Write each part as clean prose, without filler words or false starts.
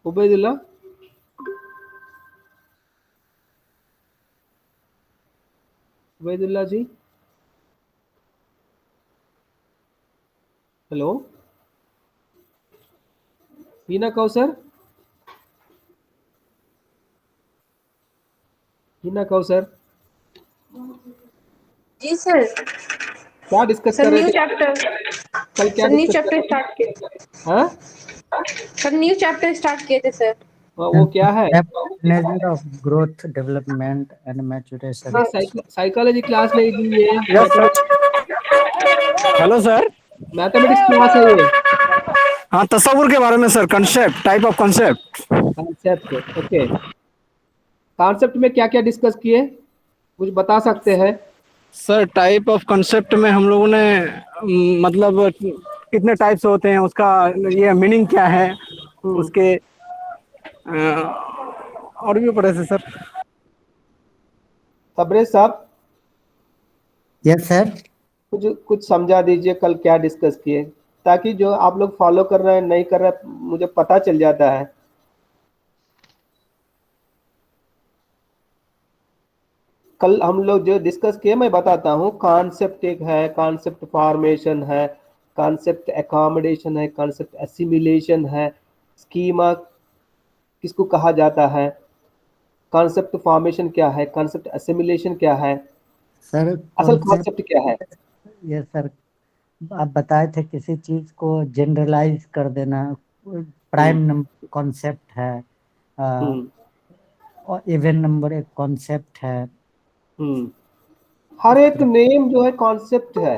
उबैदुल्ला, उबैदुल्ला जी, hello. हीना कौसर, हीना कौसर, जी sir. क्या discuss sir कर रहे न्यू थे? चैप्टर कल क्या सर न्यू डिस्कस कर चैप्टर रहे थे? स्टार्ट किए। हाँ, सर न्यू चैप्टर स्टार्ट किए थे सर। वो क्या है? Measure of growth, development, and maturation. ये साइकोलॉजी क्लास नहीं दी है, yes sir. Hello sir. Mathematics class है ये। हाँ, तस्वुर के बारे में sir, concept, type of concept. Concept, okay. Concept में क्या क्या डिस्कस किए, कुछ बता सकते हैं? सर टाइप ऑफ कंसेप्ट में हम लोगों ने मतलब कितने टाइप्स होते हैं, उसका ये मीनिंग क्या है, उसके और भी पढ़े थे सर। तबरेज साहब, Yes, sir. कुछ समझा दीजिए कल क्या डिस्कस किए, ताकि जो आप लोग फॉलो कर रहे हैं नहीं कर रहे हैं मुझे पता चल जाता है। कल हम लोग जो डिस्कस किए मैं बताता हूँ। कॉन्सेप्ट एक है, कॉन्सेप्ट फॉर्मेशन है, कॉन्सेप्ट एकोमोडेशन है, कॉन्सेप्ट एसिमिलेशन है, स्कीमा किसको कहा जाता है, कॉन्सेप्ट फॉर्मेशन क्या है, कॉन्सेप्ट एसिमिलेशन क्या है, सर असल कॉन्सेप्ट। कॉन्सेप्ट क्या है। Yes sir. आप बताए थे किसी चीज को जनरलाइज कर देना, प्राइम हम्म नंबर कॉन्सेप्ट है, हम्म और इवन नंबर एक कॉन्सेप्ट है। हम्म हर इस एक तरह। नेम जो है कॉन्सेप्ट है,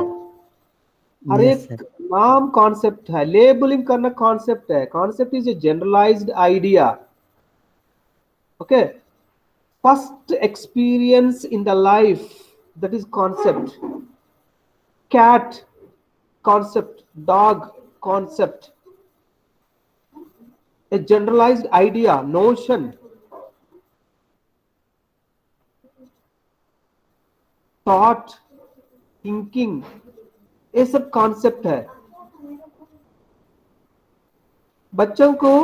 हर यस सर। एक नाम कॉन्सेप्ट है, लेबलिंग करना कॉन्सेप्ट है। Concept is a generalised idea, okay. First experience in the life, that is concept. Cat concept, dog concept, a generalized idea, notion, thought, thinking, ये सब कॉन्सेप्ट है। बच्चों को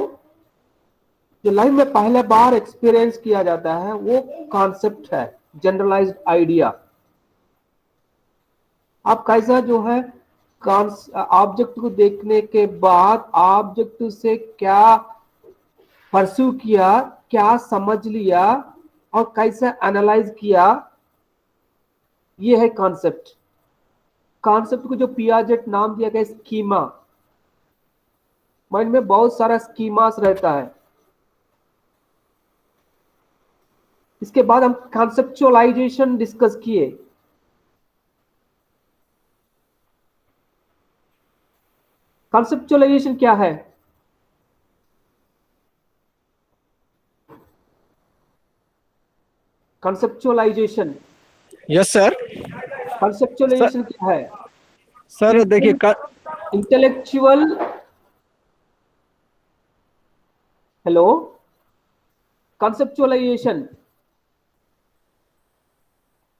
जो लाइफ में पहले बार एक्सपीरियंस किया जाता है वो कॉन्सेप्ट है, जनरलाइज्ड आइडिया। आप कैसा जो है ऑब्जेक्ट को देखने के बाद ऑब्जेक्ट से क्या परस्यू किया, क्या समझ लिया और कैसे एनालाइज किया, ये है कॉन्सेप्ट। कॉन्सेप्ट को जो पियाजेट नाम दिया गया स्कीमा, माइंड में बहुत सारा स्कीमास रहता है। इसके बाद हम कॉन्सेप्चुअलाइजेशन डिस्कस किए। कॉन्सेप्चुअलाइजेशन क्या है? Conceptualisation, yes sir. Sir conceptualisation क्या है? सर देखिए intellectual, hello, conceptualization,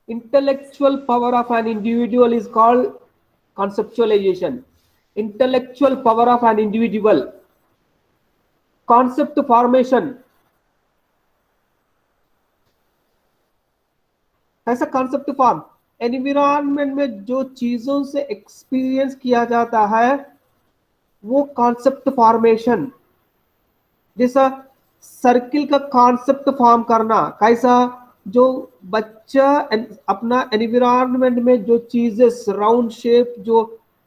intellectual power of an individual is called conceptualization. Intellectual power of an individual, concept formation, ऐसा concept form एनवायरमेंट में जो चीजों से एक्सपीरियंस किया जाता है वो कॉन्सेप्ट फॉर्मेशन। जैसा सर्किल का कॉन्सेप्ट फॉर्म करना, कैसा जो बच्चा अपना एनवायरमेंट में जो चीजें राउंड शेप जो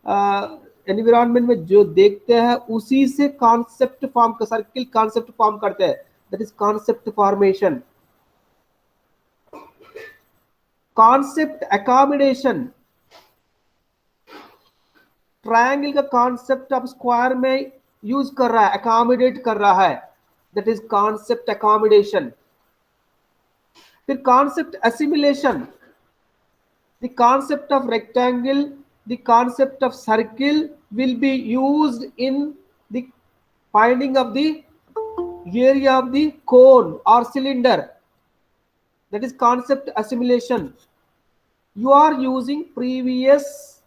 एनवायरमेंट में जो देखते हैं उसी से कॉन्सेप्ट फॉर्म का सर्किल कॉन्सेप्ट फॉर्म करते हैं, that is concept formation. Concept accommodation, triangle का कॉन्सेप्ट अब स्क्वायर में यूज कर रहा है, एकोमोडेट कर रहा है, दैट इज कॉन्सेप्ट एकोमोडेशन। फिर concept assimilation, the concept of rectangle, the concept of circle will be used in the finding of the area of the cone or cylinder, that is concept assimilation. You are using previous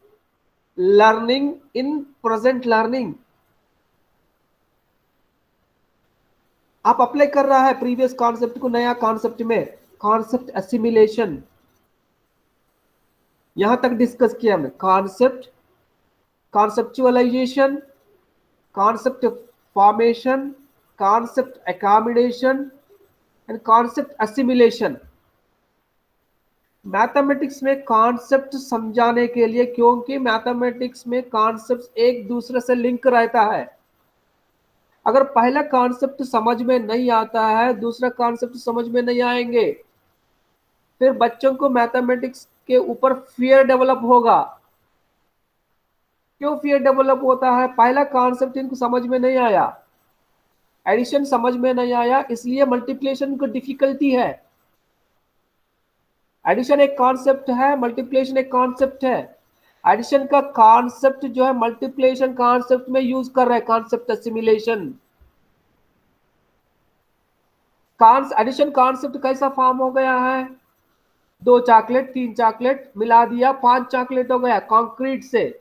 learning in present learning. आप apply कर रहा है previous concept को नया concept में, concept assimilation, यहां तक discuss किया हमने। Concept, conceptualisation, concept formation, concept accommodation and concept assimilation. Mathematics में कॉन्सेप्ट समझाने के लिए, क्योंकि मैथमेटिक्स में कॉन्सेप्ट एक दूसरे से लिंक रहता है, अगर पहला कॉन्सेप्ट समझ में नहीं आता है दूसरा कॉन्सेप्ट समझ में नहीं आएंगे, फिर बच्चों को मैथमेटिक्स के ऊपर फियर डेवलप होगा। क्यों फियर डेवलप होता है? पहला कॉन्सेप्ट इनको समझ में नहीं आया, एडिशन समझ में नहीं आया, इसलिए मल्टीप्लिकेशन को डिफिकल्टी है। एडिशन एक कॉन्सेप्ट है, मल्टीप्लिकेशन एक कॉन्सेप्ट है। एडिशन का कॉन्सेप्ट जो है मल्टीप्लिकेशन कॉन्सेप्ट में यूज कर रहे हैं, कॉन्सेप्ट असिमिलेशन। एडिशन कॉन्सेप्ट कैसा फॉर्म हो गया है? 2 चॉकलेट 3 चॉकलेट मिला दिया 5 चॉकलेट हो गया, कंक्रीट से।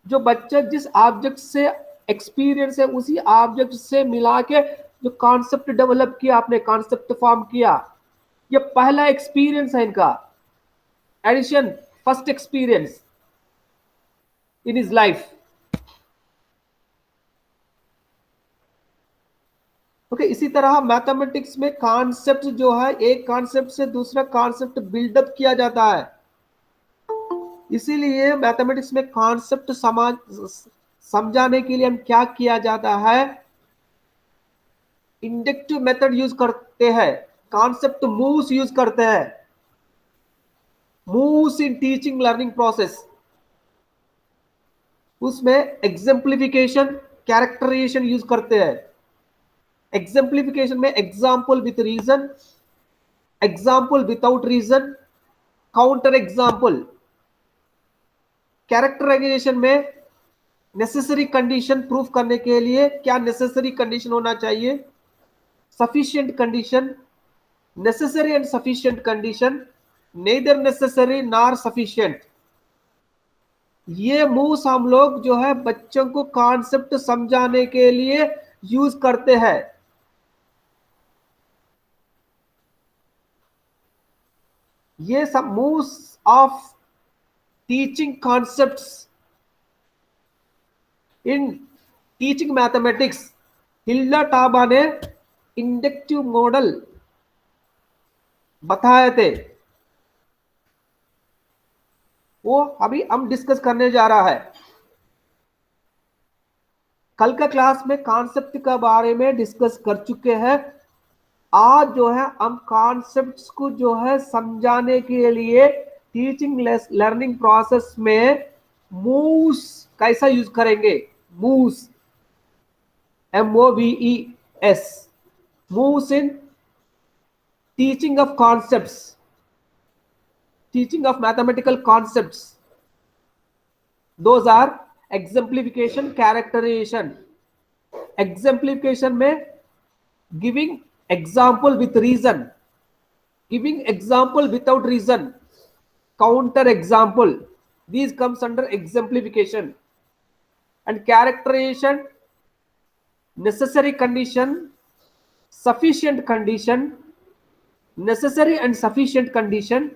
जो बच्चा जिस ऑब्जेक्ट से एक्सपीरियंस है उसी ऑब्जेक्ट से मिला के जो कॉन्सेप्ट डेवलप किया आपने, कॉन्सेप्ट फॉर्म किया, ये पहला एक्सपीरियंस है इनका। Addition first experience in his life. Okay, इसी तरह मैथमेटिक्स में कॉन्सेप्ट जो है एक कॉन्सेप्ट से दूसरा कॉन्सेप्ट बिल्डअप किया जाता है। इसीलिए मैथमेटिक्स में कॉन्सेप्ट समझाने के लिए हम क्या किया जाता है, इंडक्टिव मेथड यूज करते हैं, कॉन्सेप्ट मूव्स यूज करते हैं, moves in teaching learning process. उसमें एग्जाम्प्लिफिकेशन, कैरेक्टराइजेशन यूज करते हैं। एग्जाम्प्लिफिकेशन में example with reason, example without reason, counter example. Characterisation में नेसेसरी कंडीशन प्रूफ करने के लिए क्या नेसेसरी कंडीशन होना चाहिए, sufficient condition, necessary and sufficient condition, neither necessary nor sufficient. ये मूव्स हम लोग जो है बच्चों को कॉन्सेप्ट समझाने के लिए यूज करते हैं। ये सब moves of teaching concepts in teaching mathematics, Hilda Taba ने इंडक्टिव मॉडल बताए थे, वो अभी हम डिस्कस करने जा रहा है। कल का क्लास में कॉन्सेप्ट के बारे में डिस्कस कर चुके हैं। आज जो है हम कॉन्सेप्ट्स को जो है समझाने के लिए टीचिंग लर्निंग प्रोसेस में मूव्स कैसा यूज करेंगे। Moves, MOVES, moves in teaching of concepts, teaching of mathematical concepts. Those are exemplification, characterization. Exemplification में giving example with reason, giving example without reason, counter example, these comes under exemplification. And characterization, necessary condition, sufficient condition, necessary and sufficient condition,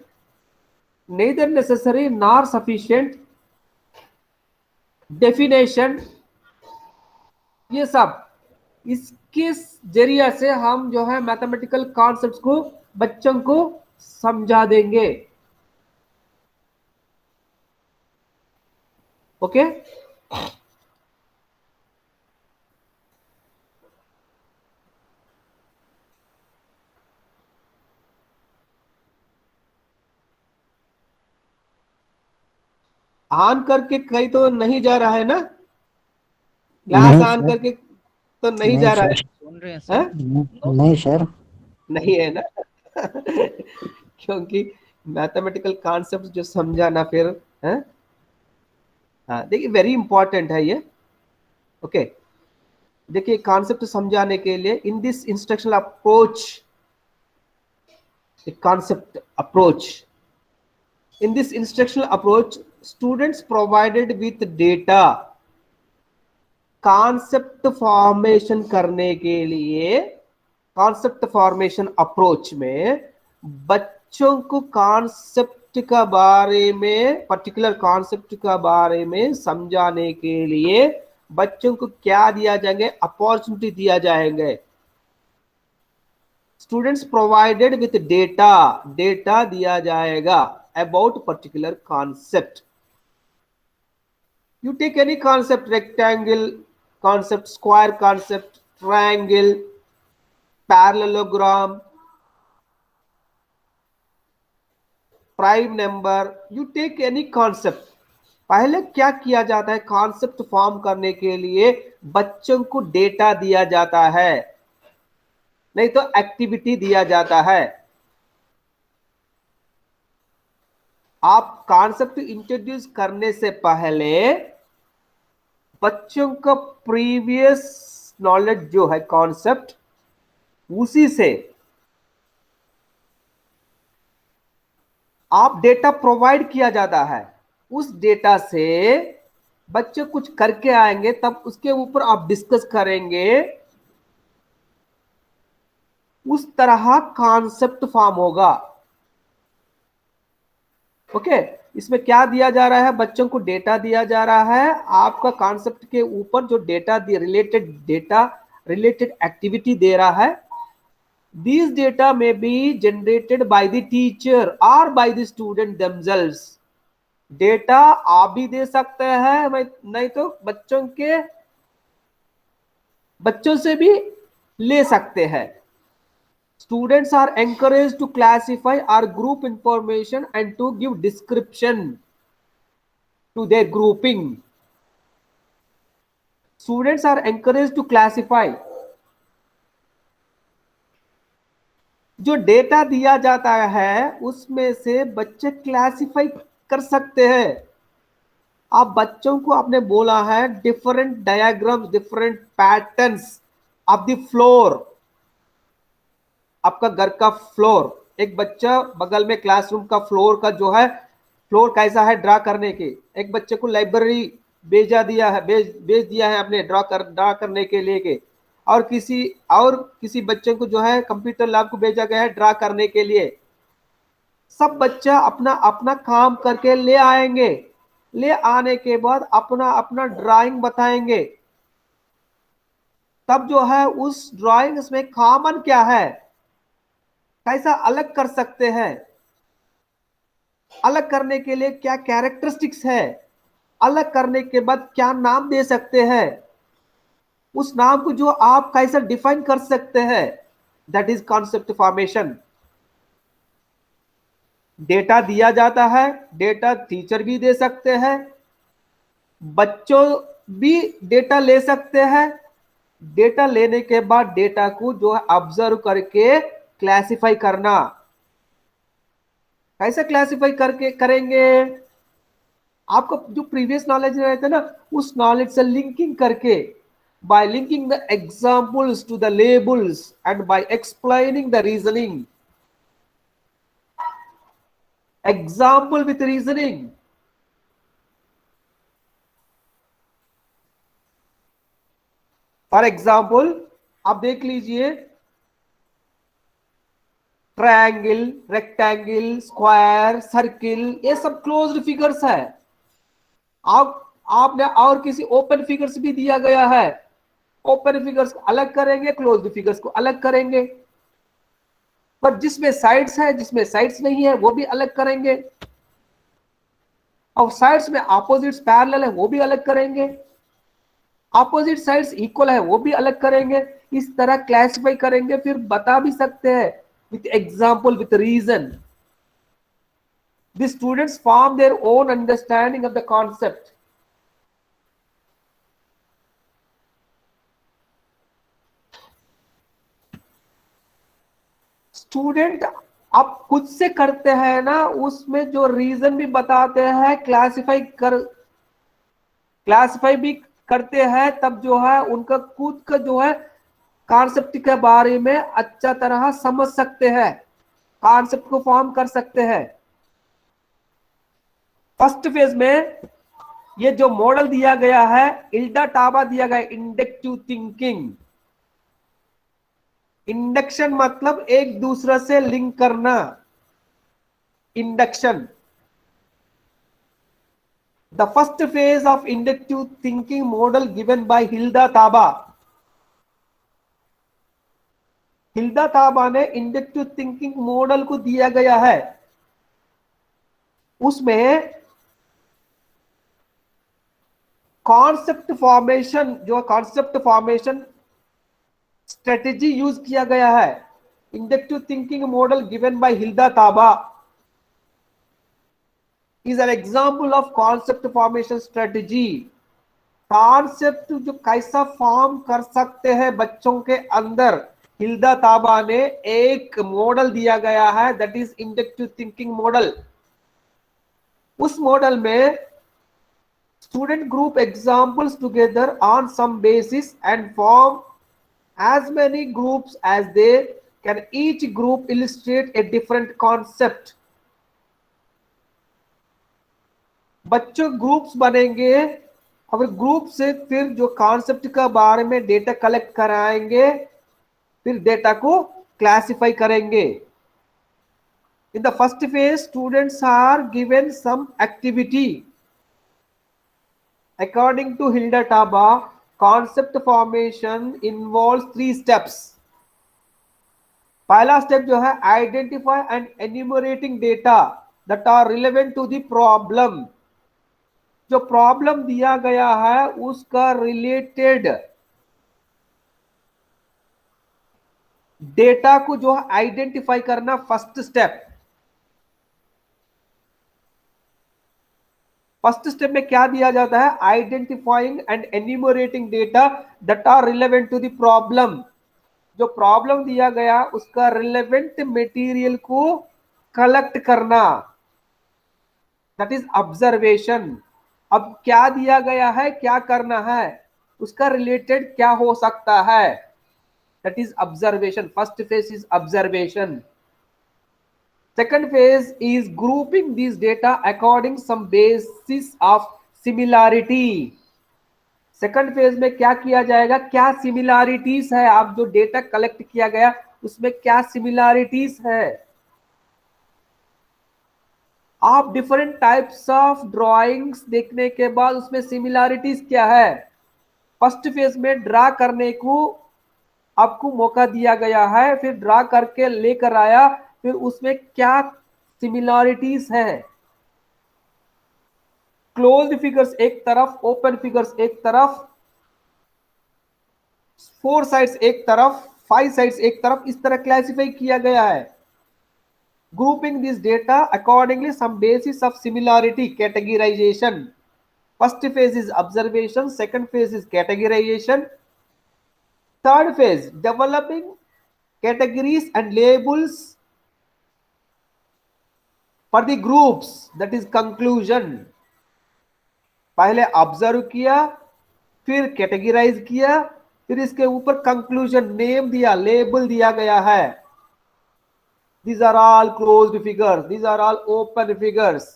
neither necessary nor sufficient, definition, ये सब इसके जरिए से हम जो है mathematical concepts को बच्चों को समझा देंगे। ओके, ऑन करके कहीं तो नहीं जा रहा है ना, क्लास ऑन करके तो नहीं जा रहा है, सुन रहे हैं सर? नहीं सर, नहीं है ना क्योंकि मैथमेटिकल कॉन्सेप्ट जो समझाना फिर है, हाँ देखिए वेरी इंपॉर्टेंट है ये। ओके, देखिए कॉन्सेप्ट समझाने के लिए in this instructional approach, concept approach, in this instructional approach students provided with data, concept formation करने के लिए, कॉन्सेप्ट फॉर्मेशन अप्रोच में बच्चों को कॉन्सेप्ट का बारे में, पर्टिकुलर कॉन्सेप्ट का बारे में समझाने के लिए बच्चों को क्या दिया जाएंगे, अपॉर्चुनिटी दिया जाएंगे। Students provided with data, data दिया जाएगा about particular concept. You take any concept, rectangle concept, square concept, triangle, parallelogram, prime number, you take any concept। पहले क्या किया जाता है, कॉन्सेप्ट फॉर्म करने के लिए बच्चों को डेटा दिया जाता है, नहीं तो एक्टिविटी दिया जाता है। आप कॉन्सेप्ट इंट्रोड्यूस करने से पहले बच्चों का प्रीवियस नॉलेज जो है कॉन्सेप्ट, उसी से आप डेटा प्रोवाइड किया जाता है। उस डेटा से बच्चे कुछ करके आएंगे, तब उसके ऊपर आप डिस्कस करेंगे। उस तरह कॉन्सेप्ट फॉर्म होगा। ओके, इसमें क्या दिया जा रहा है, बच्चों को डेटा दिया जा रहा है, आपका कॉन्सेप्ट के ऊपर जो डेटा रिलेटेड एक्टिविटी दे रहा है। These data may be generated by the teacher or by the student themselves। Data आप भी दे सकते हैं, नहीं तो बच्चों से भी ले सकते हैं। Students are encouraged to classify or group information and to give description to their grouping। Students are encouraged to classify। जो डेटा दिया जाता है उसमें से बच्चे क्लासिफाई कर सकते हैं। आप बच्चों को आपने बोला है different diagrams, different patterns of the floor, आपका घर का फ्लोर। एक बच्चा बगल में क्लासरूम का फ्लोर का जो है, फ्लोर कैसा है ड्रा करने के। एक बच्चे को लाइब्रेरी भेज दिया है आपने ड्रा करने के लिए के, और किसी बच्चे को जो है कंप्यूटर लैब को भेजा गया है ड्रा करने के लिए। सब बच्चा अपना अपना काम करके ले आएंगे। ले आने के बाद अपना अपना ड्राइंग बताएंगे। तब जो है उस ड्राइंग में कॉमन क्या है, कैसा अलग कर सकते हैं, अलग करने के लिए क्या कैरेक्टरिस्टिक्स है, अलग करने के बाद क्या नाम दे सकते हैं, उस नाम को जो आप कैसे डिफाइन कर सकते हैं, that is concept formation. Data दिया जाता है, डेटा टीचर भी दे सकते हैं, बच्चों भी डेटा ले सकते हैं। डेटा लेने के बाद डेटा को जो है ऑब्जर्व करके क्लासिफाई करना। कैसे क्लासिफाई करके करेंगे, आपको जो प्रीवियस नॉलेज रहता है ना, उस नॉलेज से लिंकिंग करके, by linking the examples to the labels and by explaining the reasoning। example with reasoning। For example आप देख लीजिए, ट्रायंगल, रेक्टेंगल, स्क्वायर, सर्किल, ये सब क्लोज्ड फिगर्स है। आपने और किसी ओपन फिगर्स भी दिया गया है, ओपन फिगर्स को अलग करेंगे, क्लोज्ड फिगर्स को अलग करेंगे। पर जिसमें साइड्स है, जिसमें साइड्स नहीं है, वो भी अलग करेंगे। और साइड्स में ऑपोजिट्स पैरेलल है, वो भी अलग करेंगे। ऑपोजिट साइड्स इक्वल है, वो भी अलग करेंगे। इस तरह क्लासिफाई करेंगे, फिर बता भी सकते हैं with example, with reason. The students form their own understanding of the concept. Student आप खुद से करते हैं ना, उसमें जो रीजन भी बताते हैं, क्लासिफाई भी करते हैं, तब जो है उनका खुद का जो है कॉन्सेप्ट के बारे में अच्छा तरह समझ सकते हैं, कॉन्सेप्ट को फॉर्म कर सकते हैं। फर्स्ट फेज में ये जो मॉडल दिया गया है इल्डा टाबा दिया गया, इंडक्टिव थिंकिंग। इंडक्शन मतलब एक दूसरे से लिंक करना, induction. The first phase of inductive thinking model given by Hilda Taba. Hilda Taba ने इंडक्टिव थिंकिंग मॉडल को दिया गया है, उसमें कॉन्सेप्ट फॉर्मेशन, जो कॉन्सेप्ट फॉर्मेशन स्ट्रेटेजी यूज किया गया है। Inductive thinking model given by Hilda Taba is an example of concept formation strategy. Concept जो कैसा फॉर्म कर सकते हैं बच्चों के अंदर, हिल्डा टाबा ने एक मॉडल दिया गया है, that is inductive thinking model. उस मॉडल में student group examples together on some basis and form as many groups as they can. Each group illustrate a different concept. बच्चों ग्रुप्स बनेंगे और ग्रुप से फिर जो कॉन्सेप्ट का बारे में डेटा कलेक्ट कराएंगे, फिर डेटा को क्लासिफाई करेंगे। In the first phase students are given some activity. According to Hilda Taba, concept formation involves 3 steps. पहला स्टेप जो है identify and enumerating data that are relevant to the problem. जो problem दिया गया है उसका रिलेटेड डेटा को जो है आइडेंटिफाई करना, फर्स्ट स्टेप। फर्स्ट स्टेप में क्या दिया जाता है, identifying and enumerating data that are relevant to the problem. जो प्रॉब्लम दिया गया उसका रिलेवेंट मटेरियल को कलेक्ट करना, दैट इज ऑब्जर्वेशन। अब क्या दिया गया है, क्या करना है, उसका रिलेटेड क्या हो सकता है, that is observation. First phase is observation. Second phase is grouping these data according some basis of similarity. Second phase में क्या किया जाएगा, क्या सिमिलैरिटीज है, आप जो डेटा कलेक्ट किया गया उसमें क्या सिमिलैरिटीज है। आप डिफरेंट टाइप्स ऑफ ड्राइंग्स देखने के बाद उसमें सिमिलैरिटीज क्या है। फर्स्ट फेज में ड्रा करने को आपको मौका दिया गया है, फिर ड्रा करके लेकर आया, फिर उसमें क्या सिमिलैरिटीज है। क्लोज्ड फिगर्स एक तरफ, ओपन फिगर्स एक तरफ, 4 साइड्स एक तरफ, 5 साइड्स एक तरफ, इस तरह क्लासिफाई किया गया है। Grouping this data accordingly some basis of similarity, categorisation. First phase is observation, second phase is categorisation, third phase developing categories and labels for the groups, that is conclusion। पहले observe किया, फिर categorise किया, फिर इसके ऊपर conclusion, name दिया, label दिया गया है। These are all closed figures, these are all open figures,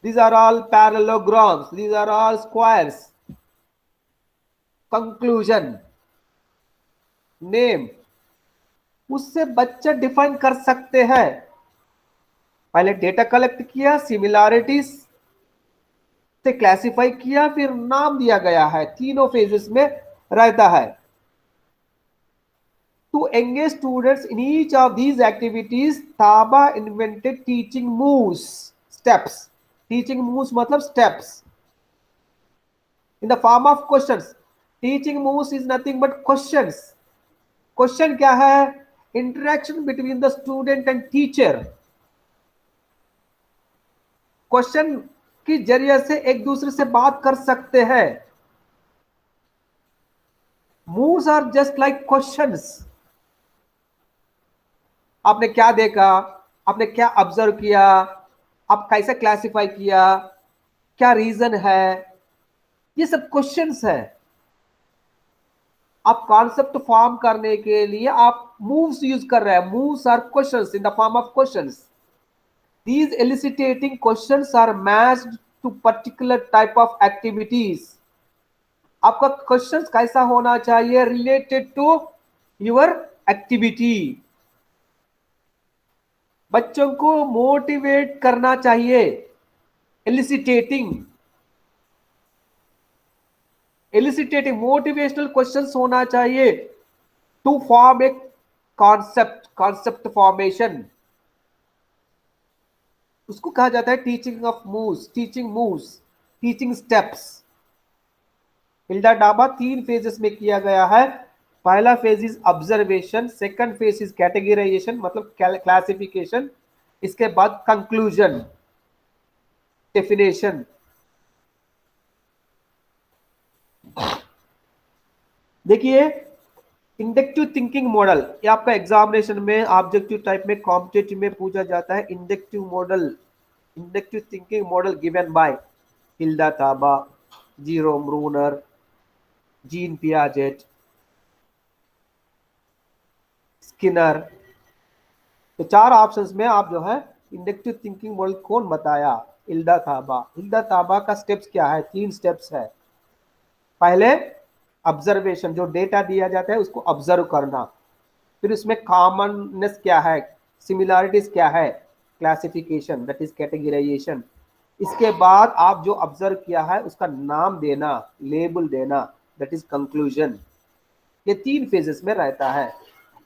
these are all parallelograms, these are all squares। Conclusion, name, उससे बच्चे डिफाइन कर सकते हैं। पहले डेटा कलेक्ट किया, सिमिलैरिटीज से क्लासिफाई किया, फिर नाम दिया गया है। तीनों फेजेस में रहता है। To engage students in each of these activities, ताबा invented teaching moves, steps. Teaching moves मतलब steps in the form of questions. Teaching moves is nothing but questions. Question क्या है, interaction between the student and teacher. Question की जरिए से एक दूसरे से बात कर सकते हैं। Moves are just like questions. आपने क्या देखा, आपने क्या ऑब्जर्व किया, आप कैसे क्लासिफाई किया, क्या रीजन है, ये सब क्वेश्चंस है। आप कॉन्सेप्ट फॉर्म करने के लिए आप मूव्स यूज कर रहे हैं। Moves are questions in the form of questions. These eliciting questions are matched to particular type of activities. आपका क्वेश्चंस कैसा होना चाहिए? Related to your activity. बच्चों को मोटिवेट करना चाहिए। एलिसिटेटिंग मोटिवेशनल क्वेश्चंस होना चाहिए to form a concept formation. उसको कहा जाता है teaching steps. Hilda Taba 3 phases में किया गया है। पहला phase is observation, second phase is categorisation मतलब क्लासिफिकेशन, इसके बाद कंक्लूजन, डेफिनेशन। देखिए इंडक्टिव थिंकिंग मॉडल, ये आपका एग्जामिनेशन में ऑब्जेक्टिव टाइप में कॉम्पिटेटिव में पूछा जाता है। Inductive thinking model given by Hilda Taba, Jerome Bruner, Jean Piaget, Skinner. तो 4 ऑप्शंस में आप जो है इंडक्टिव थिंकिंग मॉडल कौन बताया? हिल्डा ताबा का स्टेप्स क्या है? 3 स्टेप्स है। पहले ऑब्जर्वेशन, जो डेटा दिया जाता है उसको ऑब्जर्व करना, फिर उसमें कॉमननेस क्या है, सिमिलरिटीज क्या है, क्लासिफिकेशन दैट इज कैटेगराइजेशन। इसके बाद आप जो ऑब्जर्व किया है उसका नाम देना, लेबल देना, दैट इज कंक्लूजन। ये 3 फेजेस में रहता है।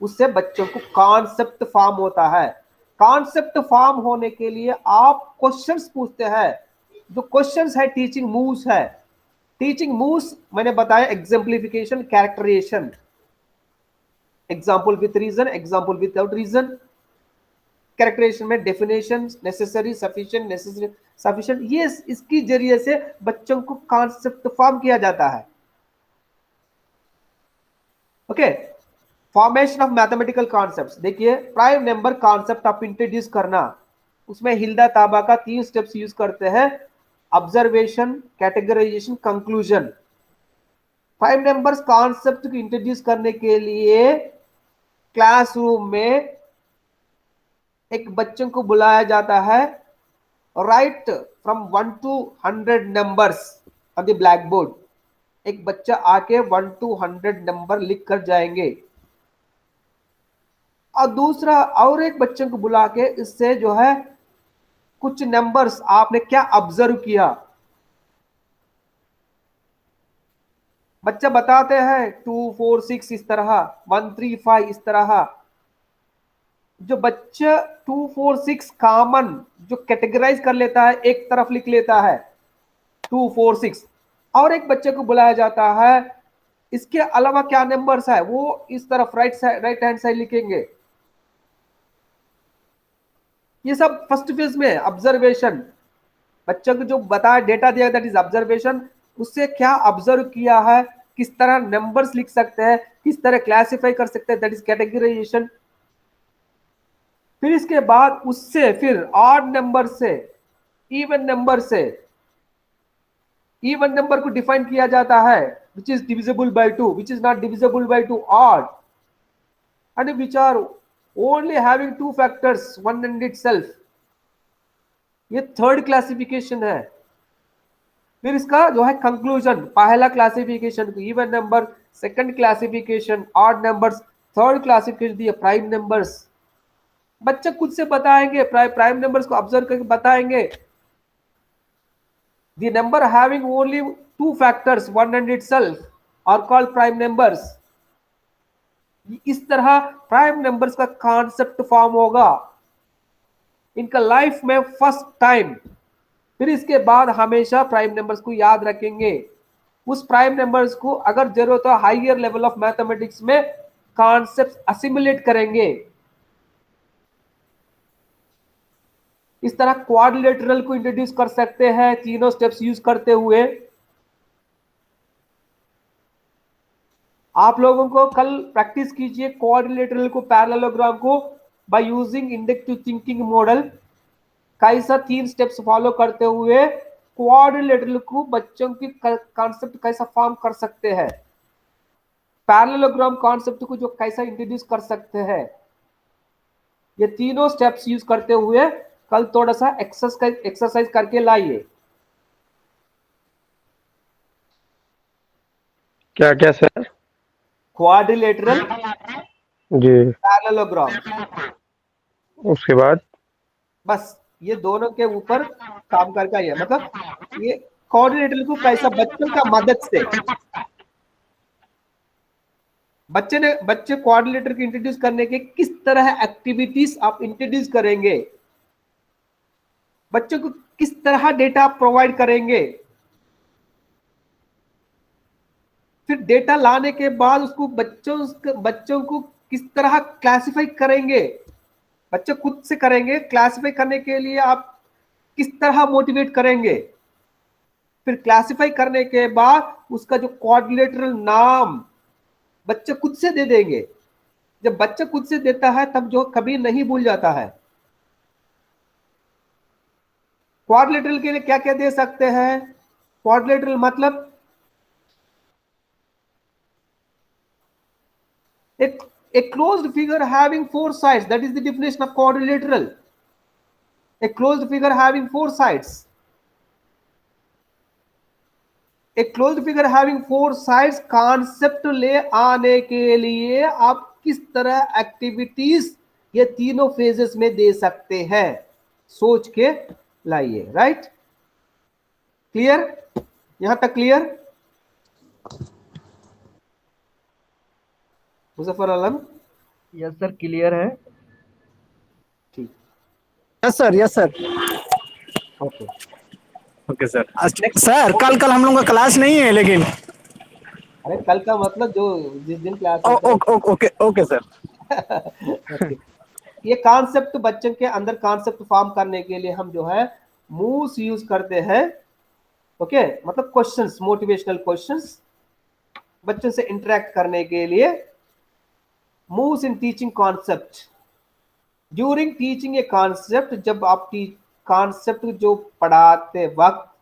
उससे बच्चों को कॉन्सेप्ट फॉर्म होता है। कॉन्सेप्ट फॉर्म होने के लिए आप क्वेश्चंस पूछते हैं। जो क्वेश्चंस है टीचिंग मूव्स है। टीचिंग मूव्स मैंने बताया exemplification, characterization, example with reason, example without reason, characterization में definition, necessary, sufficient, necessary, sufficient. ये इसकी जरिए से बच्चों को कॉन्सेप्ट फॉर्म किया जाता है। Okay, formation of mathematical concepts. देखिए प्राइम नंबर कॉन्सेप्ट आप इंट्रोड्यूस करना, उसमें हिल्डा ताबा का 3 स्टेप्स यूज करते हैं, observation, categorisation, conclusion. Prime numbers concept को इंट्रोड्यूस करने के लिए क्लासरूम में एक बच्चों को बुलाया जाता है। Right from 1 to 100 numbers on the black board. एक बच्चा आके 1 to 100 नंबर लिख कर जाएंगे और दूसरा और एक बच्चे को बुला के इससे जो है कुछ नंबर्स आपने क्या ऑब्जर्व किया, बच्चा बताते हैं 2 4 6 इस तरह, 1 3 5 इस तरह। जो बच्चा 2 4 6 कॉमन जो कैटेगराइज कर लेता है एक तरफ लिख लेता है 2 4 6, और एक बच्चे को बुलाया जाता है इसके अलावा क्या नंबर्स है वो इस तरफ राइट हैंड साइड लिखेंगे। ये सब फर्स्ट फेज में ऑब्जर्वेशन, बच्चे को जो बताया डेटा दिया दैट इज ऑब्जर्वेशन, उससे क्या ऑब्जर्व किया है, किस तरह नंबर्स लिख सकते हैं, किस तरह क्लासिफाई कर सकते हैं, दैट इज कैटेगराइजेशन। फिर इसके बाद उससे फिर ऑड नंबर से इवन नंबर को डिफाइन किया जाता है, which is divisible by 2, which is not divisible by 2, odd, and which are only having 2 factors, 1 and itself. ये थर्ड क्लासिफिकेशन है। फिर इसका जो है कंक्लूजन, पहला classification even number, second classification odd numbers, third classification दिया प्राइम नंबर्स। बच्चे खुद से बताएंगे, प्राइम नंबर्स को ऑब्जर्व करके बताएंगे। The number having only 2 factors, 1 and itself, are called prime numbers. इस तरह प्राइम नंबर्स का कॉन्सेप्ट फॉर्म होगा इनका लाइफ में फर्स्ट टाइम। फिर इसके बाद हमेशा प्राइम नंबर्स को याद रखेंगे। उस प्राइम नंबर्स को अगर जरूरत हो हायर लेवल ऑफ मैथमेटिक्स में कॉन्सेप्ट असिमुलेट करेंगे। इस तरह क्वाड्रिलेटरल को इंट्रोड्यूस कर सकते हैं तीनों स्टेप्स यूज करते हुए। आप लोगों को कल प्रैक्टिस कीजिए क्वाड्रिलेटरल को, पैरेललोग्राम को by using inductive thinking model. कैसा 3 स्टेप्स फॉलो करते हुए क्वाड्रिलेटरल को बच्चों की कॉन्सेप्ट कैसा फॉर्म कर सकते हैं, पैरेललोग्राम कॉन्सेप्ट को जो कैसा इंट्रोड्यूस कर सकते हैं। ये तीनों स्टेप्स यूज करते हुए कल थोड़ा सा एक्सरसाइज करके लाइए। क्या क्या सर? क्वाड्रिलेटरल, जी। पैरेललोग्राम, उसके बाद? बस ये दोनों के ऊपर काम करके आइए। मतलब ये कोऑर्डिनेटर को कैसा बच्चों का मदद से बच्चे कोऑर्डिनेटर को इंट्रोड्यूस करने के किस तरह एक्टिविटीज आप इंट्रोड्यूस करेंगे, बच्चों को किस तरह डेटा प्रोवाइड करेंगे, फिर डेटा लाने के बाद उसको बच्चों को किस तरह क्लासिफाई करेंगे, बच्चे खुद से करेंगे। क्लासिफाई करने के लिए आप किस तरह मोटिवेट करेंगे, फिर क्लासिफाई करने के बाद उसका जो कोऑर्डिनेटर नाम बच्चे खुद से दे देंगे। जब बच्चा खुद से देता है तब जो कभी नहीं भूल जाता है। क्वाड्रिलेटरल के लिए क्या क्या दे सकते हैं? क्वाड्रिलेटरल मतलब a closed figure having four sides, that is the definition of quadrilateral. A closed figure having four sides. A closed figure having four sides concept ले आने के लिए आप किस तरह एक्टिविटीज ये तीनों फेजेस में दे सकते हैं, सोच के लाइए। Right, clear? यहां तक clear? Muzaffar Alam? Yes sir, clear है। ठीक, yes sir, yes sir. Okay okay sir. Sir कल हम लोगों का क्लास नहीं है लेकिन। अरे कल का मतलब जो जिस दिन class okay okay sir. Okay. ये कॉन्सेप्ट बच्चों के अंदर कॉन्सेप्ट फॉर्म करने के लिए हम जो है मूव्स यूज करते हैं। ओके, मतलब क्वेश्चंस, मोटिवेशनल क्वेश्चंस बच्चों से इंटरेक्ट करने के लिए। Moves in teaching concept, during teaching a concept, जब आप कॉन्सेप्ट जो पढ़ाते वक्त,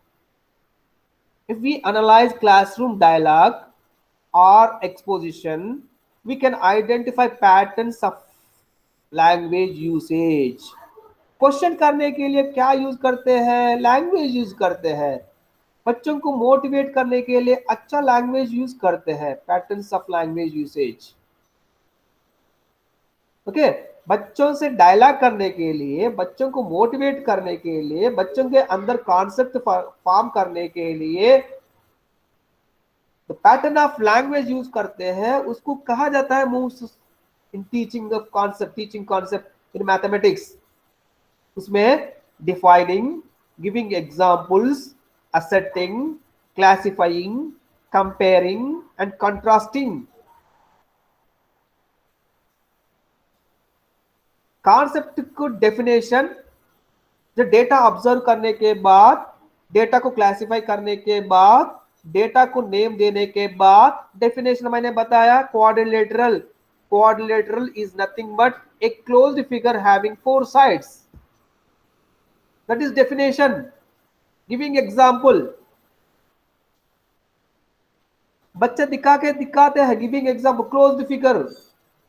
if we analyze classroom dialogue or exposition, we can identify patterns of language usage. Question करने के लिए क्या यूज करते हैं? लैंग्वेज यूज करते हैं। बच्चों को मोटिवेट करने के लिए अच्छा लैंग्वेज यूज करते हैं, patterns of language usage. Okay, बच्चों से डायलॉग करने के लिए, बच्चों को मोटिवेट करने के लिए, बच्चों के अंदर कॉन्सेप्ट फॉर्म करने के लिए तो पैटर्न ऑफ लैंग्वेज यूज करते हैं, उसको कहा जाता है moves in teaching of concept. Teaching concept in mathematics, उसमें defining, giving examples, asserting, classifying, comparing and contrasting. Concept को डेफिनेशन, जो डेटा ऑब्जर्व करने के बाद, डेटा को क्लासिफाई करने के बाद, डेटा को नेम देने के बाद, डेफिनेशन मैंने बताया quadrilateral. Quadrilateral is nothing but a closed figure having four sides, that is definition. Giving example, बच्चे दिखाते हैं, giving example, closed figure,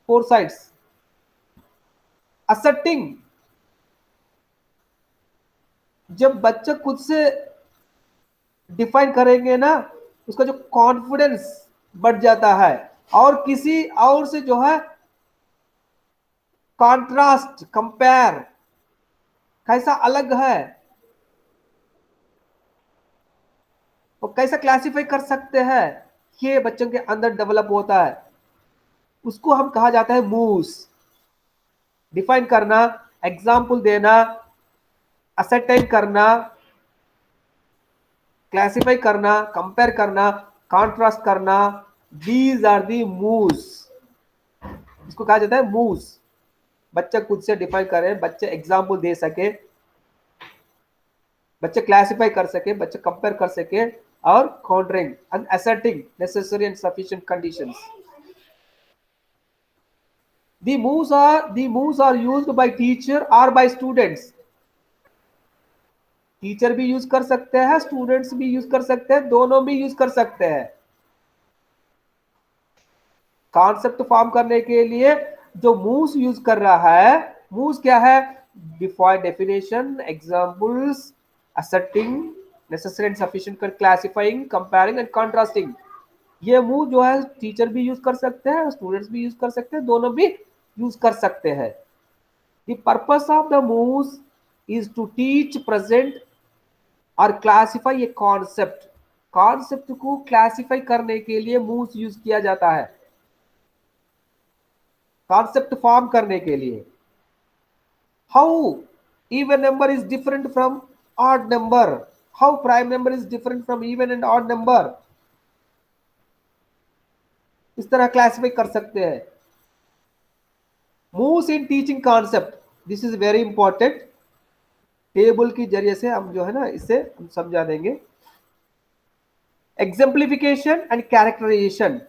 four sides. Asserting, जब बच्चे खुद से डिफाइन करेंगे ना, उसका जो कॉन्फिडेंस बढ़ जाता है और किसी और से जो है कॉन्ट्रास्ट, कंपेयर, कैसा अलग है और कैसा क्लासिफाई कर सकते हैं, ये बच्चों के अंदर डेवलप होता है। उसको हम कहा जाता है मूव्स। डिफाइन करना, एग्जाम्पल देना, असर्टेन करना, क्लासिफाई करना, कंपेयर करना, कॉन्ट्रास्ट करना, दीज आर दी मूव्स। इसको कहा जाता है मूव्स। बच्चा खुद से डिफाइन करे, बच्चे एग्जाम्पल दे सके, बच्चे क्लासिफाई कर सके, बच्चे कंपेयर कर सके और countering and asserting necessary and sufficient conditions. The moves are used by teacher or by students. Teacher भी यूज कर सकते हैं, स्टूडेंट्स भी यूज कर सकते हैं, दोनों भी यूज कर सकते हैं। कॉन्सेप्ट फॉर्म करने के लिए जो मूव्स यूज कर रहा है, मूव्स क्या है? define definition, examples, asserting, necessary and sufficient कर classifying, comparing and contrasting. ये मूव जो है टीचर भी यूज कर सकते हैं, स्टूडेंट्स भी यूज कर सकते हैं, दोनों भी यूज कर सकते हैं. The purpose of the moves is to teach, present और क्लासिफाई ए कॉन्सेप्ट. कॉन्सेप्ट को क्लासिफाई करने के लिए मूव्स यूज किया जाता है, कॉन्सेप्ट फॉर्म करने के लिए. How even number is different from odd number, how prime number is different from even and odd number, इस तरह क्लासिफाई कर सकते हैं. Moves in teaching concept, this is very important. Table के जरिए से हम जो है ना इसे हम समझा देंगे. Exemplification and characterization.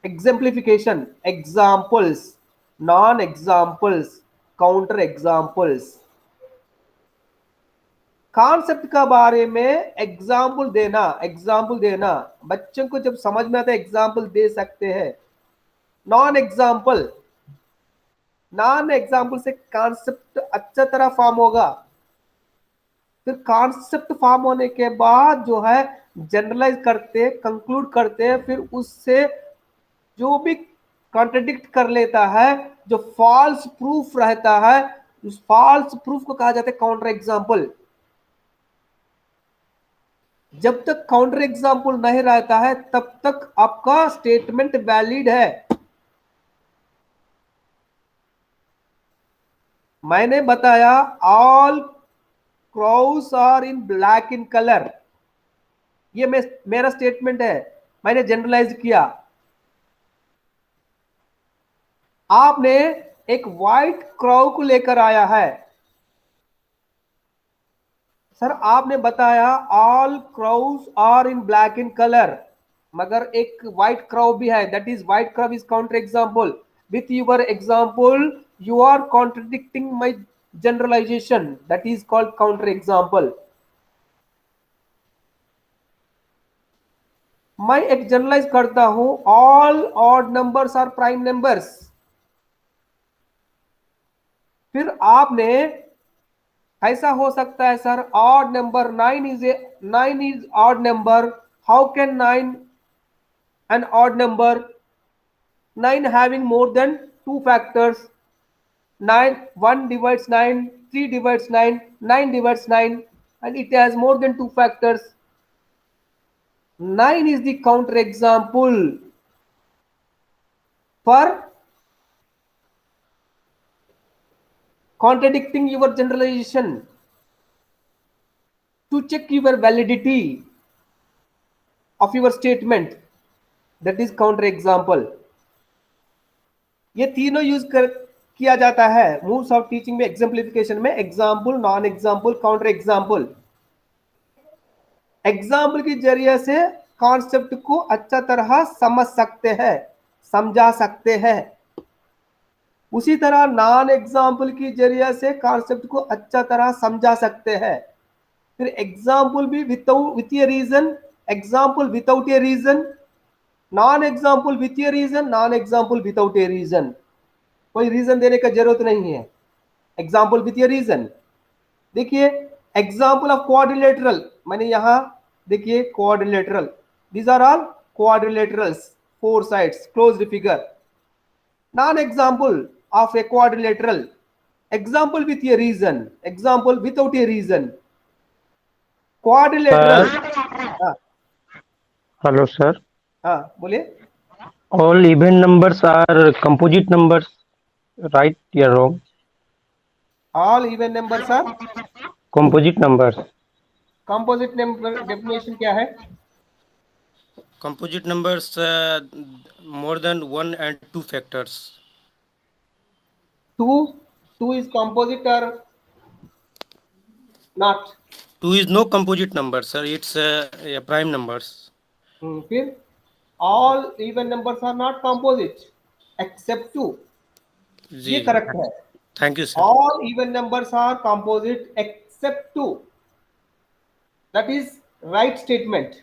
Exemplification, examples, non examples, counter examples. Concept का बारे में एग्जाम्पल देना, एग्जाम्पल देना, बच्चों को जब समझ में आता है एग्जाम्पल दे सकते हैं. नॉन एग्जाम्पल, नॉन एग्जाम्पल से कॉन्सेप्ट अच्छा तरह फॉर्म होगा. फिर कॉन्सेप्ट फॉर्म होने के बाद जो है जनरलाइज करते, कंक्लूड करते हैं, फिर उससे जो भी कॉन्ट्रडिक्ट कर लेता है, जो फॉल्स प्रूफ रहता है, उस फॉल्स प्रूफ को कहा जाता है काउंटर एग्जाम्पल. जब तक काउंटर एग्जाम्पल नहीं रहता है तब तक आपका स्टेटमेंट वैलिड है. मैंने बताया all crows are in black in colour, ये मेरा स्टेटमेंट है, मैंने जनरलाइज किया. आपने एक व्हाइट क्राउ को लेकर आया है, सर आपने बताया all crows are in black in colour, मगर एक व्हाइट क्राउ भी है, that is white crow is counter example. With your example you are contradicting my generalisation, that is called counter example. मैं एक जनरलाइज करता हूं, all odd numbers are prime numbers. फिर आपने ऐसा हो सकता है sir odd number 9 is odd number, how can 9 an odd number, 9 having more than 2 factors, 9 1 divides 9, 3 divides 9, 9 divides 9, and it has more than 2 factors. 9 is the counter example for contradicting your generalization, to check your validity of your statement, that is counter example. ये तीनों use किया जाता है moves of teaching में, एग्जाम्पलिफिकेशन में, example, non example, counter example. Example के जरिए से कॉन्सेप्ट को अच्छा तरह समझ सकते हैं, समझा सकते हैं. उसी तरह नॉन एग्जाम्पल के जरिए से कॉन्सेप्ट को अच्छा तरह समझा सकते हैं. फिर एग्जाम्पल भी with a reason, example without a reason, non example with a reason, non example without a reason. कोई रीजन देने का जरूरत नहीं है. Example with a reason. देखिए एग्जाम्पल ऑफ क्वाड्रिलेटरल, मैंने यहां देखिए quadrilateral, these are all quadrilaterals, 4 sides, closed figure. Non example of a quadrilateral, example with a reason, example without a reason. Quadrilateral. Hello sir, हाँ बोलिए. all even numbers are composite numbers, right or wrong? All even numbers are Composite numbers. Composite number. Definition क्या है? Composite numbers more than 1 and 2 factors. 2 is composite or not? 2 is no composite number, sir. It's prime numbers. फिर all even numbers are not composite except 2. ये जी, correct है. thank you, sir. All even numbers are composite except 2. That is right statement.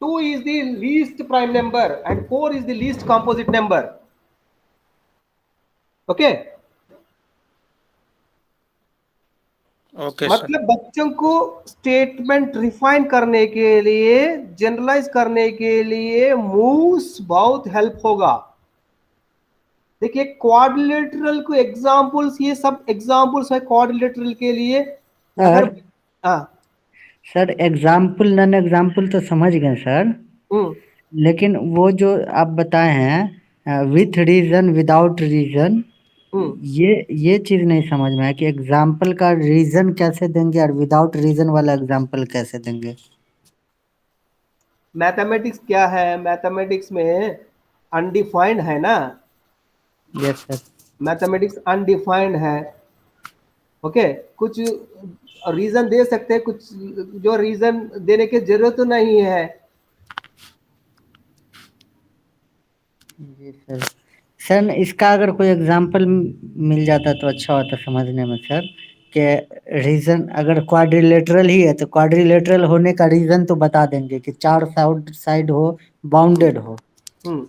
2 is the least prime number and 4 is the least composite number. Okay. Okay sir. मतलब बच्चों को statement refine करने के लिए, generalise करने के लिए मूव्स बहुत हेल्प होगा। देखिए क्वाड्रिलेटरल को एग्जांपल्स, ये सब एग्जांपल्स है क्वाड्रिलेटरल के लिए। अगर सर हाँ सर एग्जाम्पल नन एग्जाम्पल तो समझ गए सर, हम्म लेकिन वो जो आप बताए हैं विथ रीजन विदाउट रीजन, हम्म ये चीज नहीं समझ में है कि एग्जाम्पल का रीजन कैसे देंगे और विदाउट रीजन वाला एग्जाम्पल कैसे देंगे। मैथमेटिक्स क्या है, मैथमेटिक्स में अनडिफाइंड है ना, यस सर। मैथमेटिक्स अनडिफाइंड है। ओके, कुछ रीजन दे सकते हैं, कुछ जो रीजन देने की जरूरत नहीं है। जी सर। सर इसका अगर कोई एग्जाम्पल मिल जाता तो अच्छा होता समझने में सर, कि रीजन अगर क्वाड्रिलेटरल ही है तो क्वाड्रिलेटरल होने का रीजन तो बता देंगे कि चार साइड साइड हो, बाउंडेड हो। हम्म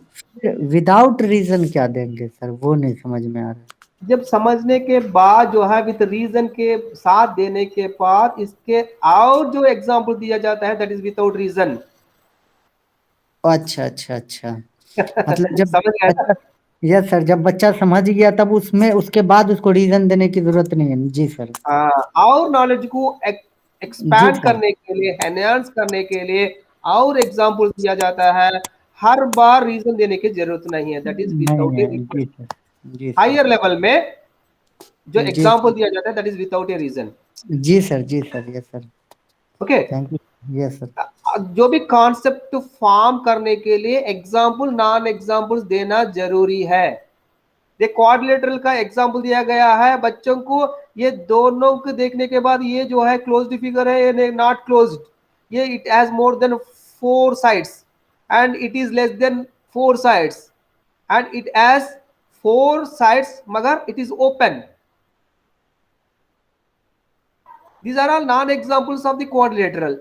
विदाउट रीजन क्या देंगे सर, वो नहीं समझ में आ रहा। जब समझने के बाद जो है विद रीजन के साथ देने के बाद इसके और जो एग्जांपल दिया जाता है दैट इज विदाउट रीजन। अच्छा अच्छा अच्छा, मतलब जब समझ गए ना? बच्चा, यस सर, जब बच्चा समझ गया तब उसमें उसके बाद उसको रीजन देने की जरूरत नहीं है। जी सर। और नॉलेज को जी एक्सपैंड सर। करने के लिए, एनहांस करने के लिए और एग्जांपल दिया जाता है। हर बार रीजन देने की जरूरत नहीं है, दैट इज नहीं विदाउट ए नहीं, रीजन। जी सर। जी सर। हायर लेवल में जो जी एग्जांपल सर। दिया जाता है that is without a reason. जी सर। जी sir. Yes sir. Okay, thank you. Yes sir. जो भी कॉन्सेप्ट फॉर्म करने के लिए एग्जाम्पल नॉन एग्जाम्पल्स देना जरूरी है। ये क्वाड्रिलेटरल का एग्जाम्पल दिया गया है बच्चों को, ये दोनों को देखने के बाद ये जो है क्लोज्ड फिगर है, ये नॉट क्लोज्ड, ये it has more than 4 sides and it is less than 4 sides and it has 4 sides मगर it is open. these are all non examples of the quadrilateral,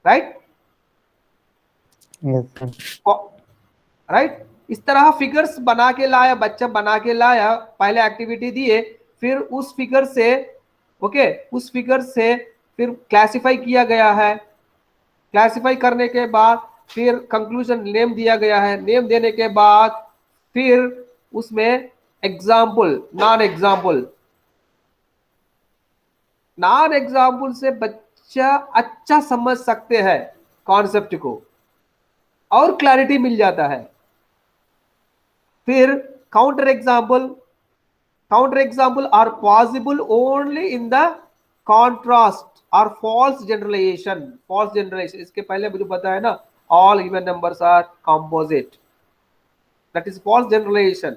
right? Yes sir. Right, इस तरह figures बना के लाया बच्चा, बना के लाया, पहले एक्टिविटी दिए, फिर उस फिगर से ओके उस फिगर से फिर क्लासिफाई किया गया है। क्लासिफाई करने के बाद फिर कंक्लूजन नेम दिया गया है। नेम देने के बाद फिर उसमें एग्जाम्पल नॉन एग्जाम्पल से बच्चा अच्छा समझ सकते हैं कॉन्सेप्ट को और क्लैरिटी मिल जाता है। फिर counter example are possible only in the contrast और फॉल्स जनरलाइजेशन। इसके पहले मुझे बताया ना, all even numbers are composite, that is false generalisation.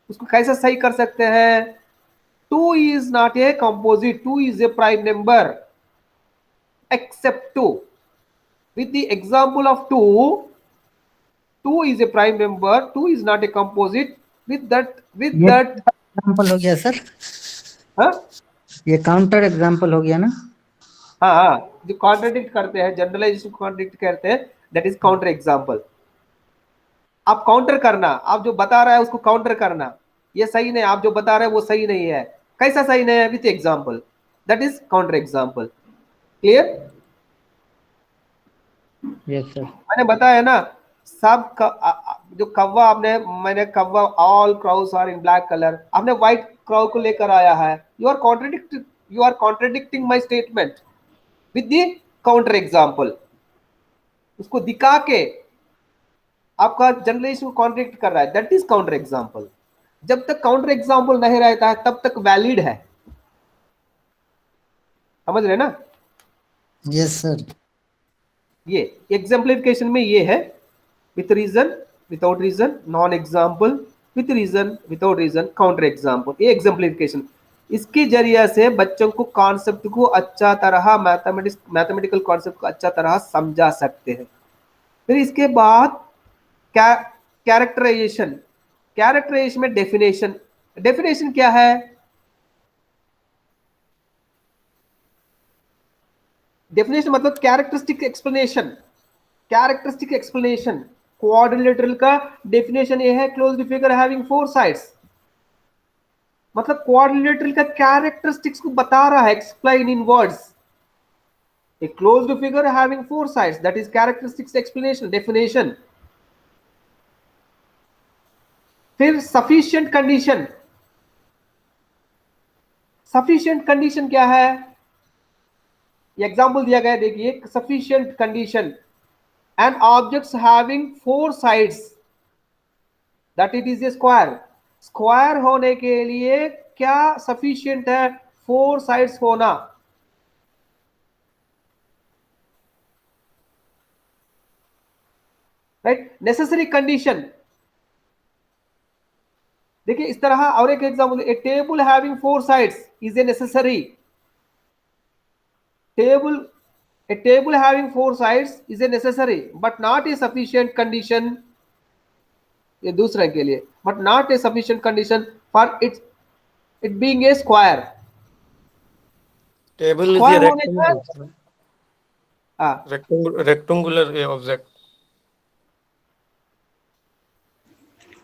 उसको कैसे सही कर सकते हैं? 2 is not a composite, 2 is a prime number except 2. With the example of 2 is a prime number, 2 is not a composite. with that ये example हो गया sir, हाँ ये काउंटर एग्जाम्पल हो गया ना। हाँ, जो कॉन्ट्रडिक्ट करते हैं, जनरलाइजेशन कॉन्ट्रडिक्ट करते हैं, दैट इज काउंटर एग्जाम्पल। आप काउंटर करना, आप जो बता रहा है उसको काउंटर करना, ये सही नहीं, आप जो बता रहे हैं वो सही नहीं है। कैसा सही नहीं है? With example, that is counter example. Clear? Yes sir. मैंने बताया ना, सब जो कौवा आपने, मैंने कौवा all crows are in black colour, आपने व्हाइट क्राउ को लेकर आया है। You are contradicting my statement with the counter example. उसको दिखा के आपका जनरलाइजेशन को कॉन्ट्रडिक्ट कर रहा है, दैट इज काउंटर एग्जाम्पल। जब तक काउंटर एग्जाम्पल नहीं रहता है तब तक वैलिड है। समझ रहे ना? Yes sir. ये एग्जाम्पलिफिकेशन में ये है, with reason, without reason, non example, with reason, without reason, counter example, ये एग्जाम्पलिफिकेशन। इसके जरिए से बच्चों को कॉन्सेप्ट को अच्छा तरह, मैथमेटिकल कॉन्सेप्ट को अच्छा तरह समझा सकते हैं। फिर इसके बाद कैरेक्टराइजेशन में डेफिनेशन क्या है? डेफिनेशन मतलब कैरेक्टरिस्टिक एक्सप्लेनेशन। क्वाड्रिलेटरल का डेफिनेशन ये है, क्लोज्ड फिगर हैविंग 4 साइड्स। मतलब क्वाड्रिलेटरल का कैरेक्टरिस्टिक्स को बता रहा है, explain in words. A closed figure having four sides, that is characteristics explanation definition। फिर sufficient condition। sufficient condition क्या है? ये एग्जांपल दिया गया है, देखिए sufficient condition and objects having four sides that it is a square। Square होने के लिए क्या sufficient है? फोर साइड्स होना। Right, necessary condition. देखिए इस तरह और एक example, A table having four sides is a necessary table. A table having four sides is a necessary but not a sufficient condition. ये दूसरे के लिए, but not a sufficient condition for it being a square. Table is a rectangular object.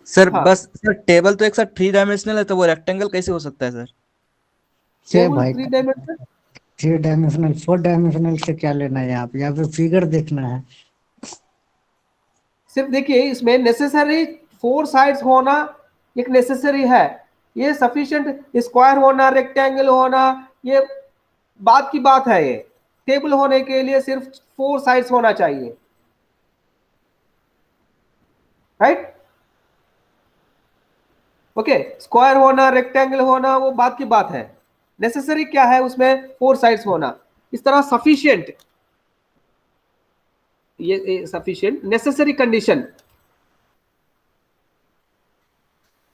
Sir बस sir table तो एक साथ 3 dimensional है, तो वो रेक्टेंगल कैसे हो सकता है सर? भाई 3 डायमेंशनल 4 डायमेंशनल से क्या लेना है? यहाँ पे फिगर देखना है। सिर्फ देखिए इसमें नेसेसरी फोर साइड्स होना एक नेसेसरी है। ये सफिशिएंट स्क्वायर होना, रेक्टेंगल होना, ये बात की बात है। ये टेबल होने के लिए सिर्फ फोर साइड्स होना चाहिए। Right, okay. स्क्वायर होना, रेक्टेंगल होना, वो बात की बात है। नेसेसरी क्या है? उसमें फोर साइड्स होना। इस तरह सफिशिएंट, ये सफिशिएंट नेसेसरी कंडीशन।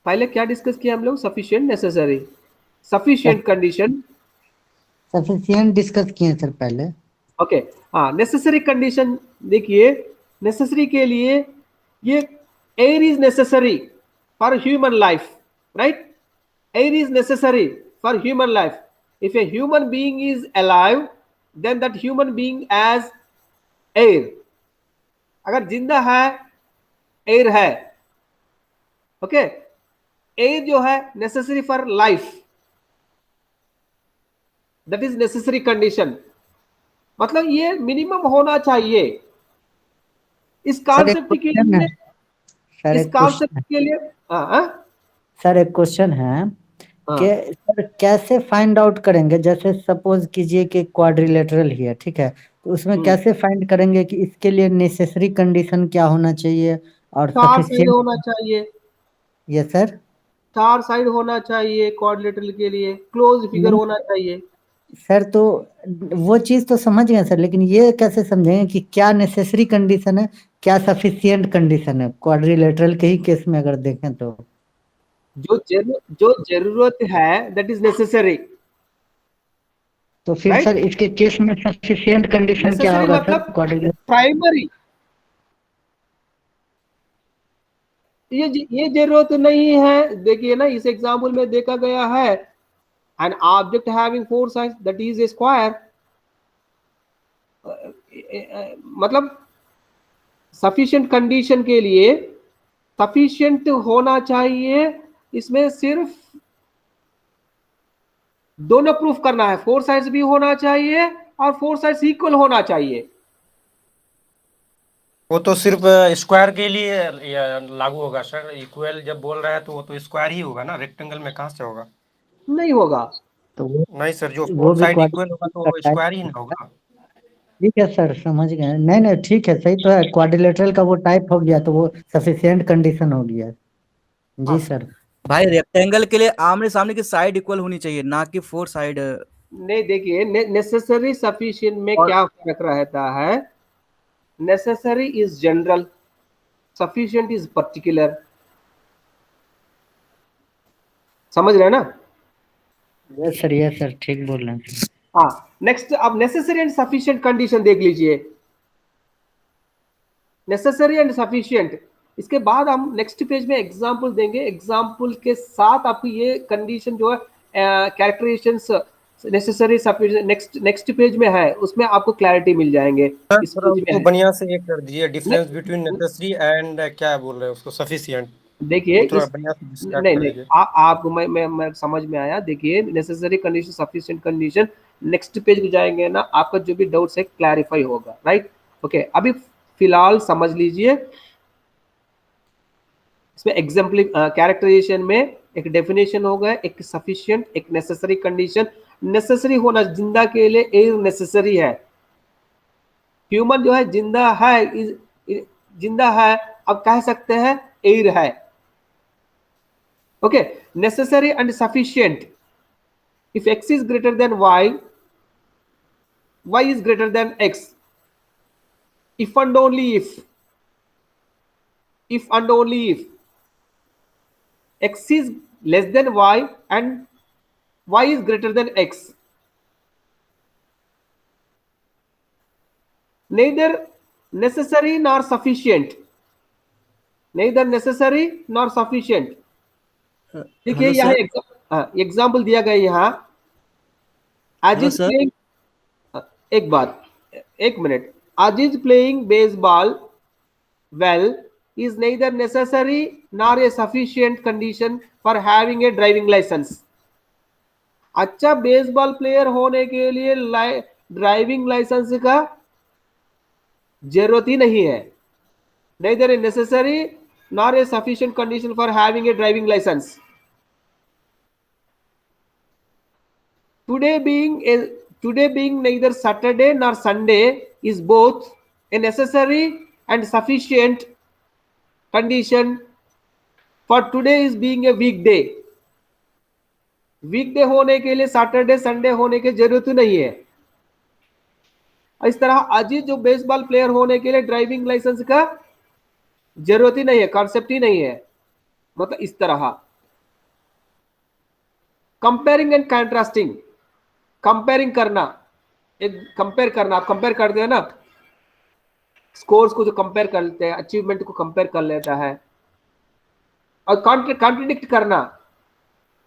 पहले क्या डिस्कस किया हम लोग? Sufficient, necessary, sufficient condition, sufficient discuss किए सर पहले। ओके, हाँ। नेसेसरी कंडीशन देखिए, नेसेसरी के लिए ये air is necessary for human life. Right, air is necessary for human life. If a human being is alive then that human being has air. अगर जिंदा है, एयर है। ओके, एयर जो है necessary for life, that is necessary condition. मतलब ये minimum होना चाहिए इस कॉन्सेप्ट के लिए। इस कॉन्सेप्ट के लिए सर एक क्वेश्चन है कि सर कैसे फाइंड आउट करेंगे? जैसे सपोज कीजिए कि क्वाड्रिलेटरल ही है, ठीक है, तो उसमें कैसे फाइंड करेंगे कि इसके लिए नेसेसरी कंडीशन क्या होना चाहिए और सफिशिएंट होना चाहिए? यस सर, 4 साइड होना चाहिए क्वाड्रिलेटरल के लिए, क्लोज फिगर होना चाहिए। सर तो वो चीज तो समझ गए सर, लेकिन ये कैसे समझेंगे कि क्या नेसेसरी कंडीशन है, क्या सफिशिएंट कंडीशन है क्वाड्रिलेटरल के ही केस में अगर देखें तो? जो जरूरत है दैट इज नेसेसरी। तो फिर सर इसके केस में सफिशिएंट कंडीशन क्या होगा सर? प्राइमरी, ये जरूरत नहीं है। देखिए ना, इस एग्जाम्पल में देखा गया है an object having four sides that is a square। मतलब sufficient condition के लिए sufficient होना चाहिए। इसमें सिर्फ दोनों प्रूफ करना है, फोर साइड्स भी होना चाहिए और फोर साइड्स इक्वल होना चाहिए। वो तो सिर्फ स्क्वायर के लिए लागू होगा सर। इक्वल जब बोल रहा है तो वो तो स्क्वायर ही होगा ना, रेक्टेंगल में कहाँ से होगा? नहीं होगा। तो नहीं सर, जो फोर साइड इक्वल होगा तो वो स्क्वायर ही ना होगा। ठीक है सर, समझ गए। नहीं ठीक है, सही तो है। क्वाड्रिलेटरल का वो टाइप हो गया तो वो सफिशिएंट कंडीशन हो गया। जी सर। भाई रेक्टेंगल के लिए आमने सामने की साइड इक्वल होनी चाहिए, ना कि फोर साइड। नहीं, देखिए नेसेसरी सफिशिएंट में क्या फर्क रहता है? Necessary is general, sufficient is particular. समझ रहे ना? यस सर, ठीक बोल रहे हैं। हाँ, नेक्स्ट अब नेसेसरी एंड सफिशिएंट कंडीशन देख लीजिए। नेसेसरी एंड सफिशिएंट, इसके बाद हम नेक्स्ट पेज में एग्जांपल देंगे। एग्जांपल के साथ आपको ये कंडीशन जो है characterisations necessary sufficient next page में है, उसमें आपको क्लैरिटी मिल जाएंगे। इसको बढ़िया से ये कर दीजिए, डिफरेंस बिटवीन नेसेसरी एंड क्या बोल रहे हैं उसको, सफिशिएंट। देखिए थोड़ा इस बढ़िया से डिस्क्राइब नहीं कर नहीं दीजिए। आपको मैं समझ में आया। देखिए necessary condition, sufficient condition, next page पे जाएंगे ना, आपका जो भी डाउट्स है क्लैरिफाई होगा, राइट। ओके, अभी फिलहाल समझ लीजिए, इसमें एग्जाम्पल कैरेक्टराइजेशन में एक डेफिनेशन होगा, एक सफिशिएंट, एक नेसेसरी कंडीशन। नेसेसरी होना, जिंदा के लिए एयर नेसेसरी है। ह्यूमन जो है जिंदा है, जिंदा है, अब कह सकते हैं एयर है। Okay, necessary and sufficient, if x is greater than y is greater than x, if and only if and only if x is less than y and y is greater than x, neither necessary nor sufficient, neither necessary nor sufficient। देखिए hello यहाँ sir. Example दिया गया यहाँ, आज hello is sir. Playing, एक बात, एक minute, आज is playing baseball well is neither necessary nor a sufficient condition for having a driving license। अच्छा बेसबॉल प्लेयर होने के लिए ड्राइविंग लाइसेंस का जरूरत ही नहीं है। neither a necessary nor a sufficient condition for having a driving license। today being a today being neither Saturday nor Sunday is both a necessary and sufficient condition for today is being a weekday। वीकडे होने के लिए Saturday Sunday होने की जरूरत नहीं है। इस तरह अजीत जो बेसबॉल प्लेयर होने के लिए ड्राइविंग लाइसेंस का जरूरत ही नहीं है, कॉन्सेप्ट ही नहीं है। मतलब इस तरह कंपेयरिंग एंड कंट्रास्टिंग, कंपेयरिंग करना, एक कंपेयर करना, आप कंपेयर करते हैं ना, स्कोर्स को जो कंपेयर कर लेते हैं, अचीवमेंट को कंपेयर कर लेता है। और कॉन्ट्रडिक्ट करना,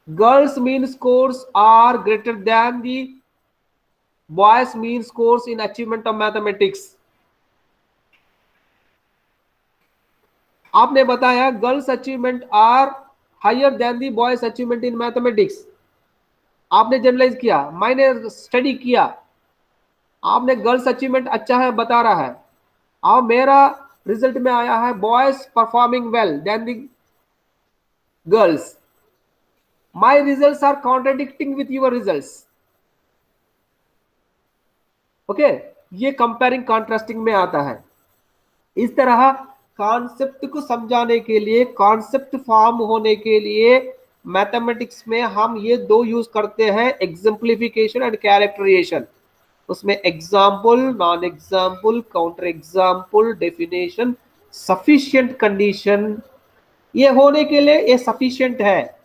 girls mean scores are greater than the boys mean scores in achievement of mathematics. आपने बताया girls achievement are higher than the boys achievement in mathematics. आपने जनरलाइज किया, मैंने स्टडी किया, आपने गर्ल्स अचीवमेंट अच्छा है बता रहा है, और मेरा रिजल्ट में आया है boys performing well than the girls. My results are contradicting with your results. Okay, ये कंपेयरिंग कॉन्ट्रास्टिंग में आता है। इस तरह कॉन्सेप्ट को समझाने के लिए, कॉन्सेप्ट फॉर्म होने के लिए मैथमेटिक्स में हम ये दो यूज करते हैं, एग्जाम्पलिफिकेशन एंड कैरेक्टराइजेशन। उसमें example, non example, counter example, definition, sufficient condition. ये होने के लिए ये सफिशिएंट है,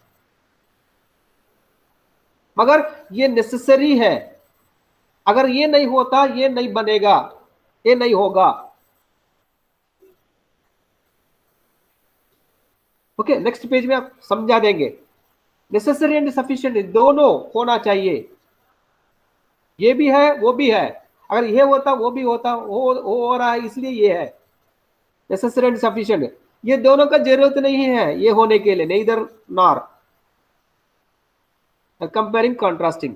मगर ये नेसेसरी है। अगर ये नहीं होता ये नहीं बनेगा, ये नहीं होगा। ओके, नेक्स्ट पेज में आप समझा देंगे। नेसेसरी एंड सफिशिएंट दोनों होना चाहिए, ये भी है वो भी है। अगर ये होता वो भी होता, वो हो रहा है इसलिए ये है नेसेसरी एंड सफिशिएंट। ये दोनों का जरूरत नहीं है ये होने के लिए, नेइदर नॉर, कंपेयरिंग कॉन्ट्रास्टिंग।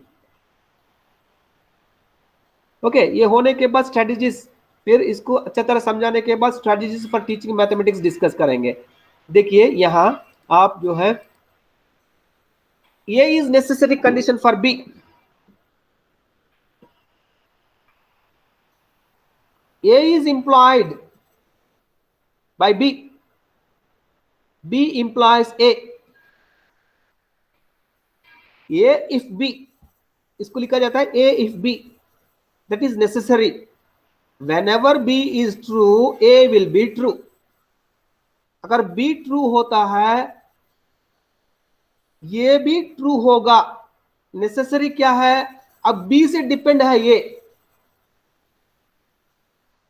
ओके, ये होने के बाद स्ट्रेटजीज, फिर इसको अच्छा तरह समझाने के बाद strategies for teaching mathematics discuss करेंगे। देखिए यहां आप जो है, ये is necessary condition for B. A is implied by B, B implies A। A if B, इसको लिखा जाता है A if B, that is necessary। whenever B is true A will be true। अगर B true होता है ये भी true होगा। नेसेसरी क्या है, अब B से डिपेंड है ये,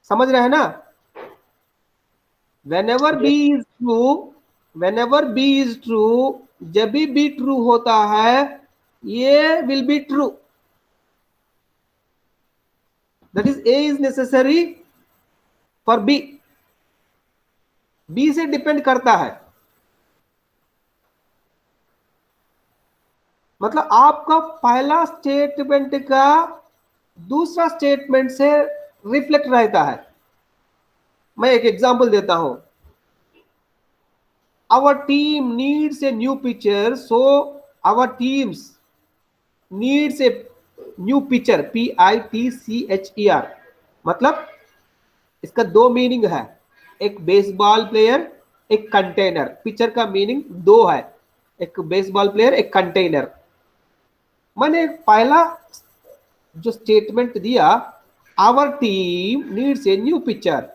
समझ रहे हैं ना। whenever B is true, whenever B is true, जब भी B true होता है ये will be true। that is A is necessary for B, B से डिपेंड करता है। मतलब आपका पहला स्टेटमेंट का दूसरा स्टेटमेंट से रिफ्लेक्ट रहता है। मैं एक एग्जांपल देता हूं, our team needs a new pitcher, so our teams needs a new pitcher, pitcher। मतलब इसका दो मीनिंग है, एक बेसबॉल प्लेयर, एक कंटेनर। पिचर का मीनिंग दो है, एक बेसबॉल प्लेयर, एक कंटेनर। मैंने पहला जो स्टेटमेंट दिया, our team needs a new pitcher,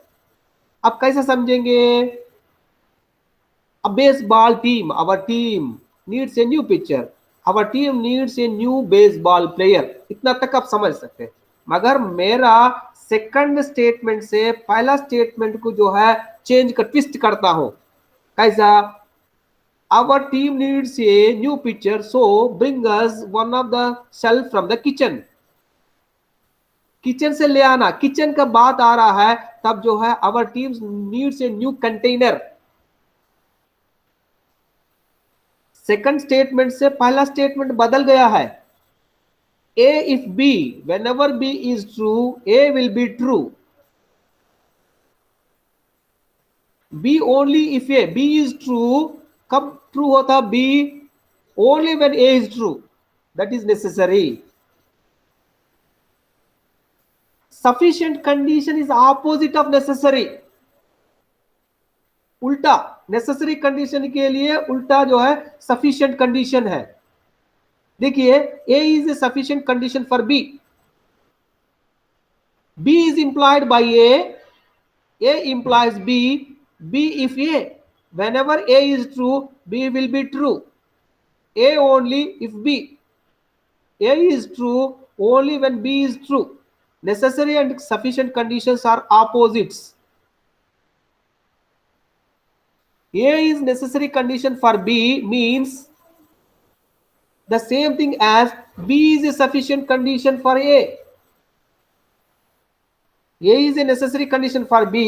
अब कैसे समझेंगे? A baseball team, our team needs a new pitcher, our team needs a new baseball player। इतना तक आप समझ सकते हैं। मगर मेरा सेकंड स्टेटमेंट से पहला स्टेटमेंट को जो है चेंज कर, ट्विस्ट करता हूं। कैसा? our team needs a new pitcher, so bring us one of the shelf from the kitchen। Kitchen से ले आना, किचन का बात आ रहा है, तब जो है our team needs a new container। Second statement से पहला स्टेटमेंट बदल गया है। A if B, whenever B is true, A will be true। B only if A, B is true, कब ट्रू होता B? Only when A is true, that is necessary। Sufficient condition is opposite of necessary। उल्टा, necessary condition के लिए उल्टा जो है sufficient condition है। देखिए, A is a sufficient condition for B, B is implied by A implies B, B if A, whenever A is true, B will be true, A only if B, A is true only when B is true। Necessary and sufficient conditions are opposites। A is necessary condition for B means the same thing as B is a sufficient condition for A। A is a necessary condition for B,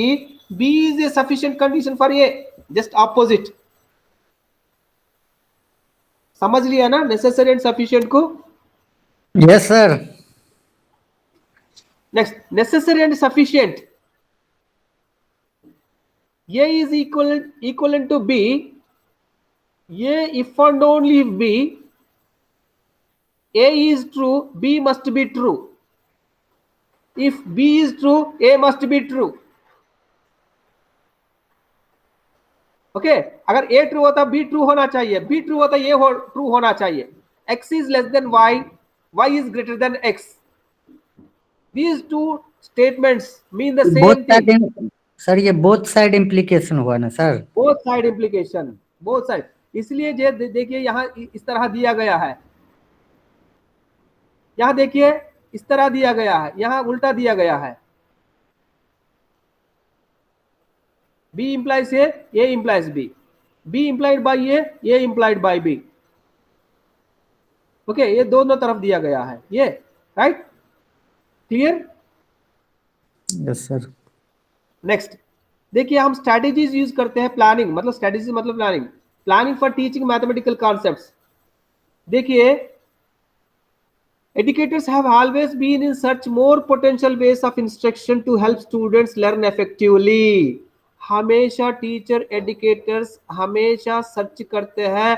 B is a sufficient condition for A, just opposite। समझ लिया ना necessary and sufficient को? Yes sir. Next, necessary and sufficient, A is equivalent to B, A if and only if B, A is true, B must be true, if B is true, A must be true। Okay अगर A true होता B true होना चाहिए, B true होता A true होना चाहिए। X is less than Y, Y is greater than X। These two statements mean the same thing। Sir ये both side implication हुआ ना sir? Both side implication, both side. इसलिए जे देखिए यहां इस तरह दिया गया है, यहां देखिए इस तरह दिया गया है, यहां उल्टा दिया गया है। B implies A, A implies B, B implied by A, A implied by B। Okay ये दोनों तरफ दिया गया है ये, right? Clear? Yes sir. Next देखिए, हम स्ट्रेटेजीज यूज करते हैं। प्लानिंग मतलब स्ट्रेटेजी मतलब planning, planning for teaching mathematical concepts. देखिए, educators have always been in search more potential ways of instruction to help students learn effectively। हमेशा teacher educators हमेशा search करते हैं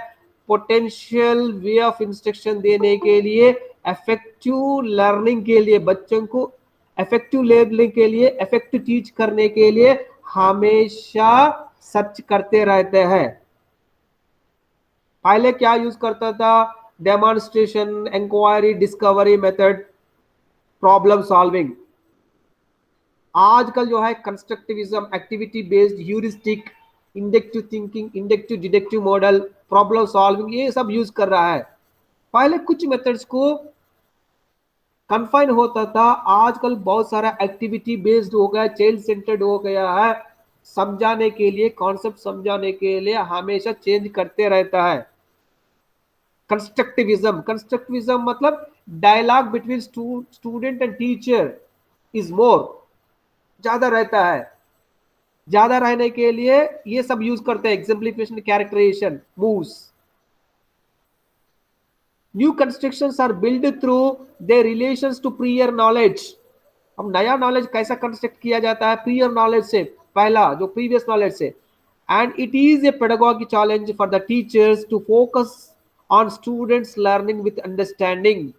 पोटेंशियल वे ऑफ इंस्ट्रक्शन देने के लिए, इफेक्टिव लर्निंग के लिए, बच्चों को इफेक्टिव लर्निंग के लिए, इफेक्टिव टीच करने के लिए हमेशा सर्च करते रहते हैं। पहले क्या यूज करता था? Demonstration, inquiry, discovery method, problem solving. आजकल जो है constructivism, activity based, heuristic, inductive thinking, inductive deductive model, problem solving, ये सब यूज कर रहा है। पहले कुछ मेथड्स को कन्फाइन होता था, आजकल बहुत सारा एक्टिविटी बेस्ड हो गया, चाइल्ड सेंटर्ड हो गया है। समझाने के लिए, कॉन्सेप्ट समझाने के लिए हमेशा चेंज करते रहता है। कंस्ट्रक्टिविज्म, कंस्ट्रक्टिविज्म मतलब dialogue between student and teacher is more, ज्यादा रहता है। ज्यादा रहने के लिए ये सब यूज करते हैं, exemplification, characterization, moves. New constructions are build through their relations to prior knowledge. अब नया नॉलेज कैसा कंस्ट्रक्ट किया जाता है? प्रियर नॉलेज से, पहला जो प्रीवियस नॉलेज से। And it is a pedagogy challenge for the teachers to focus on students learning with understanding.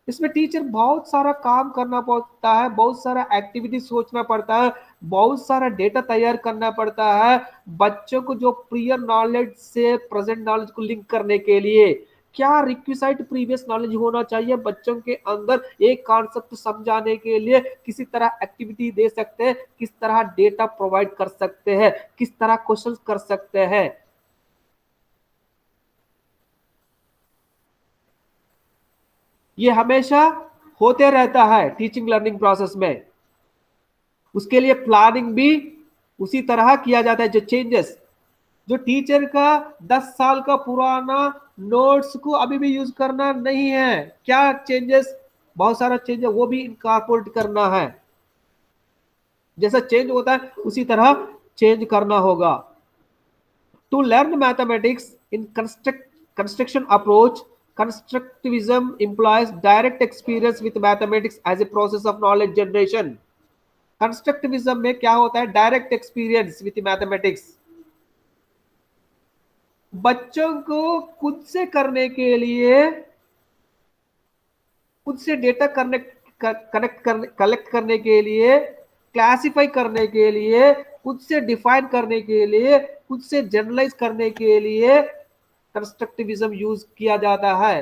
इसमें टीचर बहुत सारा काम करना पड़ता है, बहुत सारा एक्टिविटी सोचना पड़ता है, बहुत सारा डेटा तैयार करना पड़ता है बच्चों को जो प्रियर नॉलेज से प्रेजेंट नॉलेज को लिंक करने के लिए। क्या रिक्विसाइट प्रीवियस नॉलेज होना चाहिए बच्चों के अंदर? एक कॉन्सेप्ट समझाने के लिए किसी तरह एक्टिविटी दे सकते हैं, किस तरह डेटा प्रोवाइड कर सकते हैं, किस तरह क्वेश्चन कर सकते हैं। ये हमेशा होते रहता है टीचिंग लर्निंग प्रोसेस में। उसके लिए प्लानिंग भी उसी तरह किया जाता है। जो चेंजेस, जो टीचर का 10 साल का पुराना नोट्स को अभी भी यूज करना नहीं है, क्या चेंजेस, बहुत सारा चेंजेस वो भी इनकॉर्पोरेट करना है। जैसा चेंज होता है उसी तरह चेंज करना होगा। To learn mathematics in construction approach, constructivism implies direct experience with mathematics as a process of knowledge generation। Constructivism में क्या होता है? Direct experience with mathematics. बच्चों को खुद से करने के लिए, खुद से डेटा कलेक्ट करने के लिए, क्लासिफाई करने के लिए, खुद से डिफाइन करने के लिए, खुद से जनरलाइज करने के लिए कंस्ट्रक्टिविज्म यूज किया जाता है।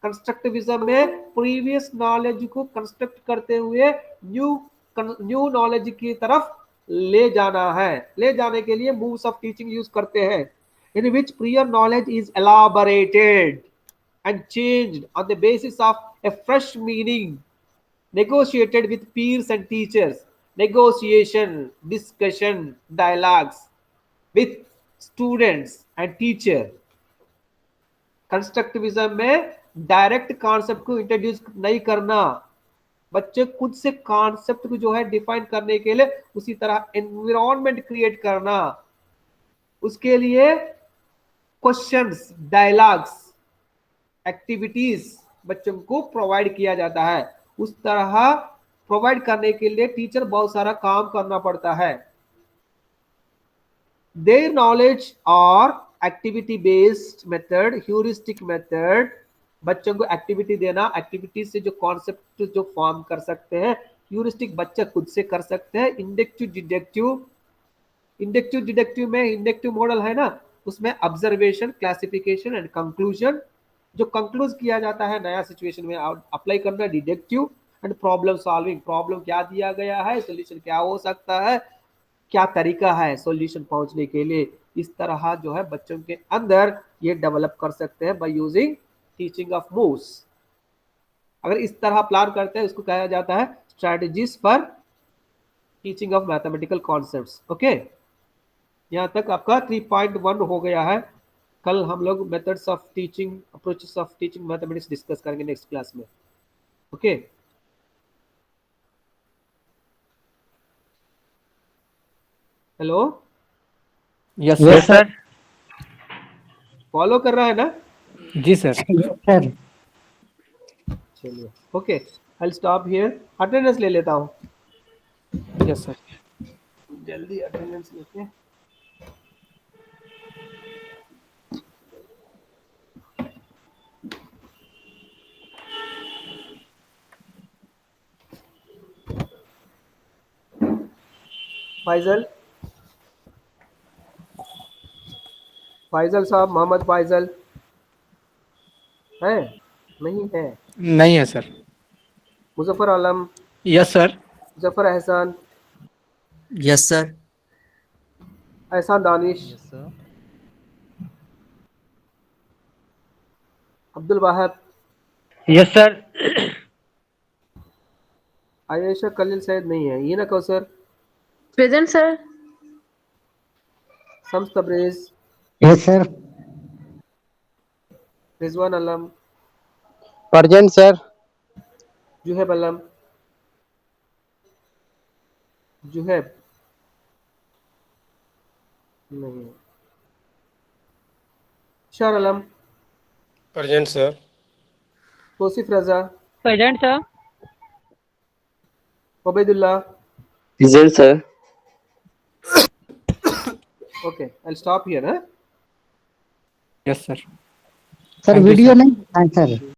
कंस्ट्रक्टिविज्म में प्रीवियस नॉलेज को कंस्ट्रक्ट करते हुए न्यू नॉलेज की तरफ ले जाना है। ले जाने के लिए मूव्स ऑफ टीचिंग यूज करते हैं, in which prior knowledge is elaborated and changed on the basis of a fresh meaning negotiated with peers and teachers। negotiation, discussion, dialogues with students and teacher। Constructivism में direct concept को introduce नहीं करना, बच्चे खुद से concept को जो है डिफाइन करने के लिए उसी तरह एनवायरनमेंट क्रिएट करना, उसके लिए क्वेश्चंस, डायलॉग्स, एक्टिविटीज बच्चों को प्रोवाइड किया जाता है। उस तरह प्रोवाइड करने के लिए टीचर बहुत सारा काम करना पड़ता है। देयर नॉलेज और activity based method, heuristic method, बच्चों को एक्टिविटी देना, एक्टिविटी से जो कॉन्सेप्ट जो फॉर्म कर सकते हैं, ह्यूरिस्टिक बच्चे खुद से कर सकते हैं। इंडक्टिव डिडक्टिव, इंडक्टिव डिडक्टिव में इंडक्टिव मॉडल है ना, उसमें ऑब्जर्वेशन, क्लासिफिकेशन एंड कंक्लूजन, जो कंक्लूज किया जाता है नया सिचुएशन में अप्लाई करना। Deductive and problem solving, problem क्या दिया गया है, सॉल्यूशन क्या हो सकता है, क्या तरीका है सॉल्यूशन पहुंचने के लिए। इस तरह जो है बच्चों के अंदर ये डेवलप कर सकते हैं by using teaching of moves. अगर इस तरह प्लान करते हैं उसको कहा जाता है strategies for teaching of mathematical concepts. Okay, यहाँ तक आपका 3.1 हो गया है। कल हम लोग methods of teaching, approaches of teaching mathematics discuss करेंगे नेक्स्ट क्लास में। Okay, hello, yes yes sir. Sir. Follow कर रहा है ना? जी सर। सर चलिए, okay, I will stop here. Attendance ले लेता हूँ, यस सर। जल्दी अटेंडेंस लेते हैं। फैजल, फैजल साहब, मोहम्मद फैजल है? नहीं है। नहीं है sir. Muzaffar Alam, yes sir. Zafar Ehsan, yes sir. Ehsan Danish, Abdul Wahid, yes sir. Ayesha Khalil Syed नहीं है। ये ना Kausar, Present, sir. Shams Tabrez, yes sir. Rizwan Alam, present sir. Zuheb अलम, जुहेब नहीं है। Shar Alam, present sir. Tauseef Raza, present sir. Ubaidullah. Present, sir. Okay, I'll stop here. Huh? Yes, sir. Sir Thank you, video sir. नहीं, sir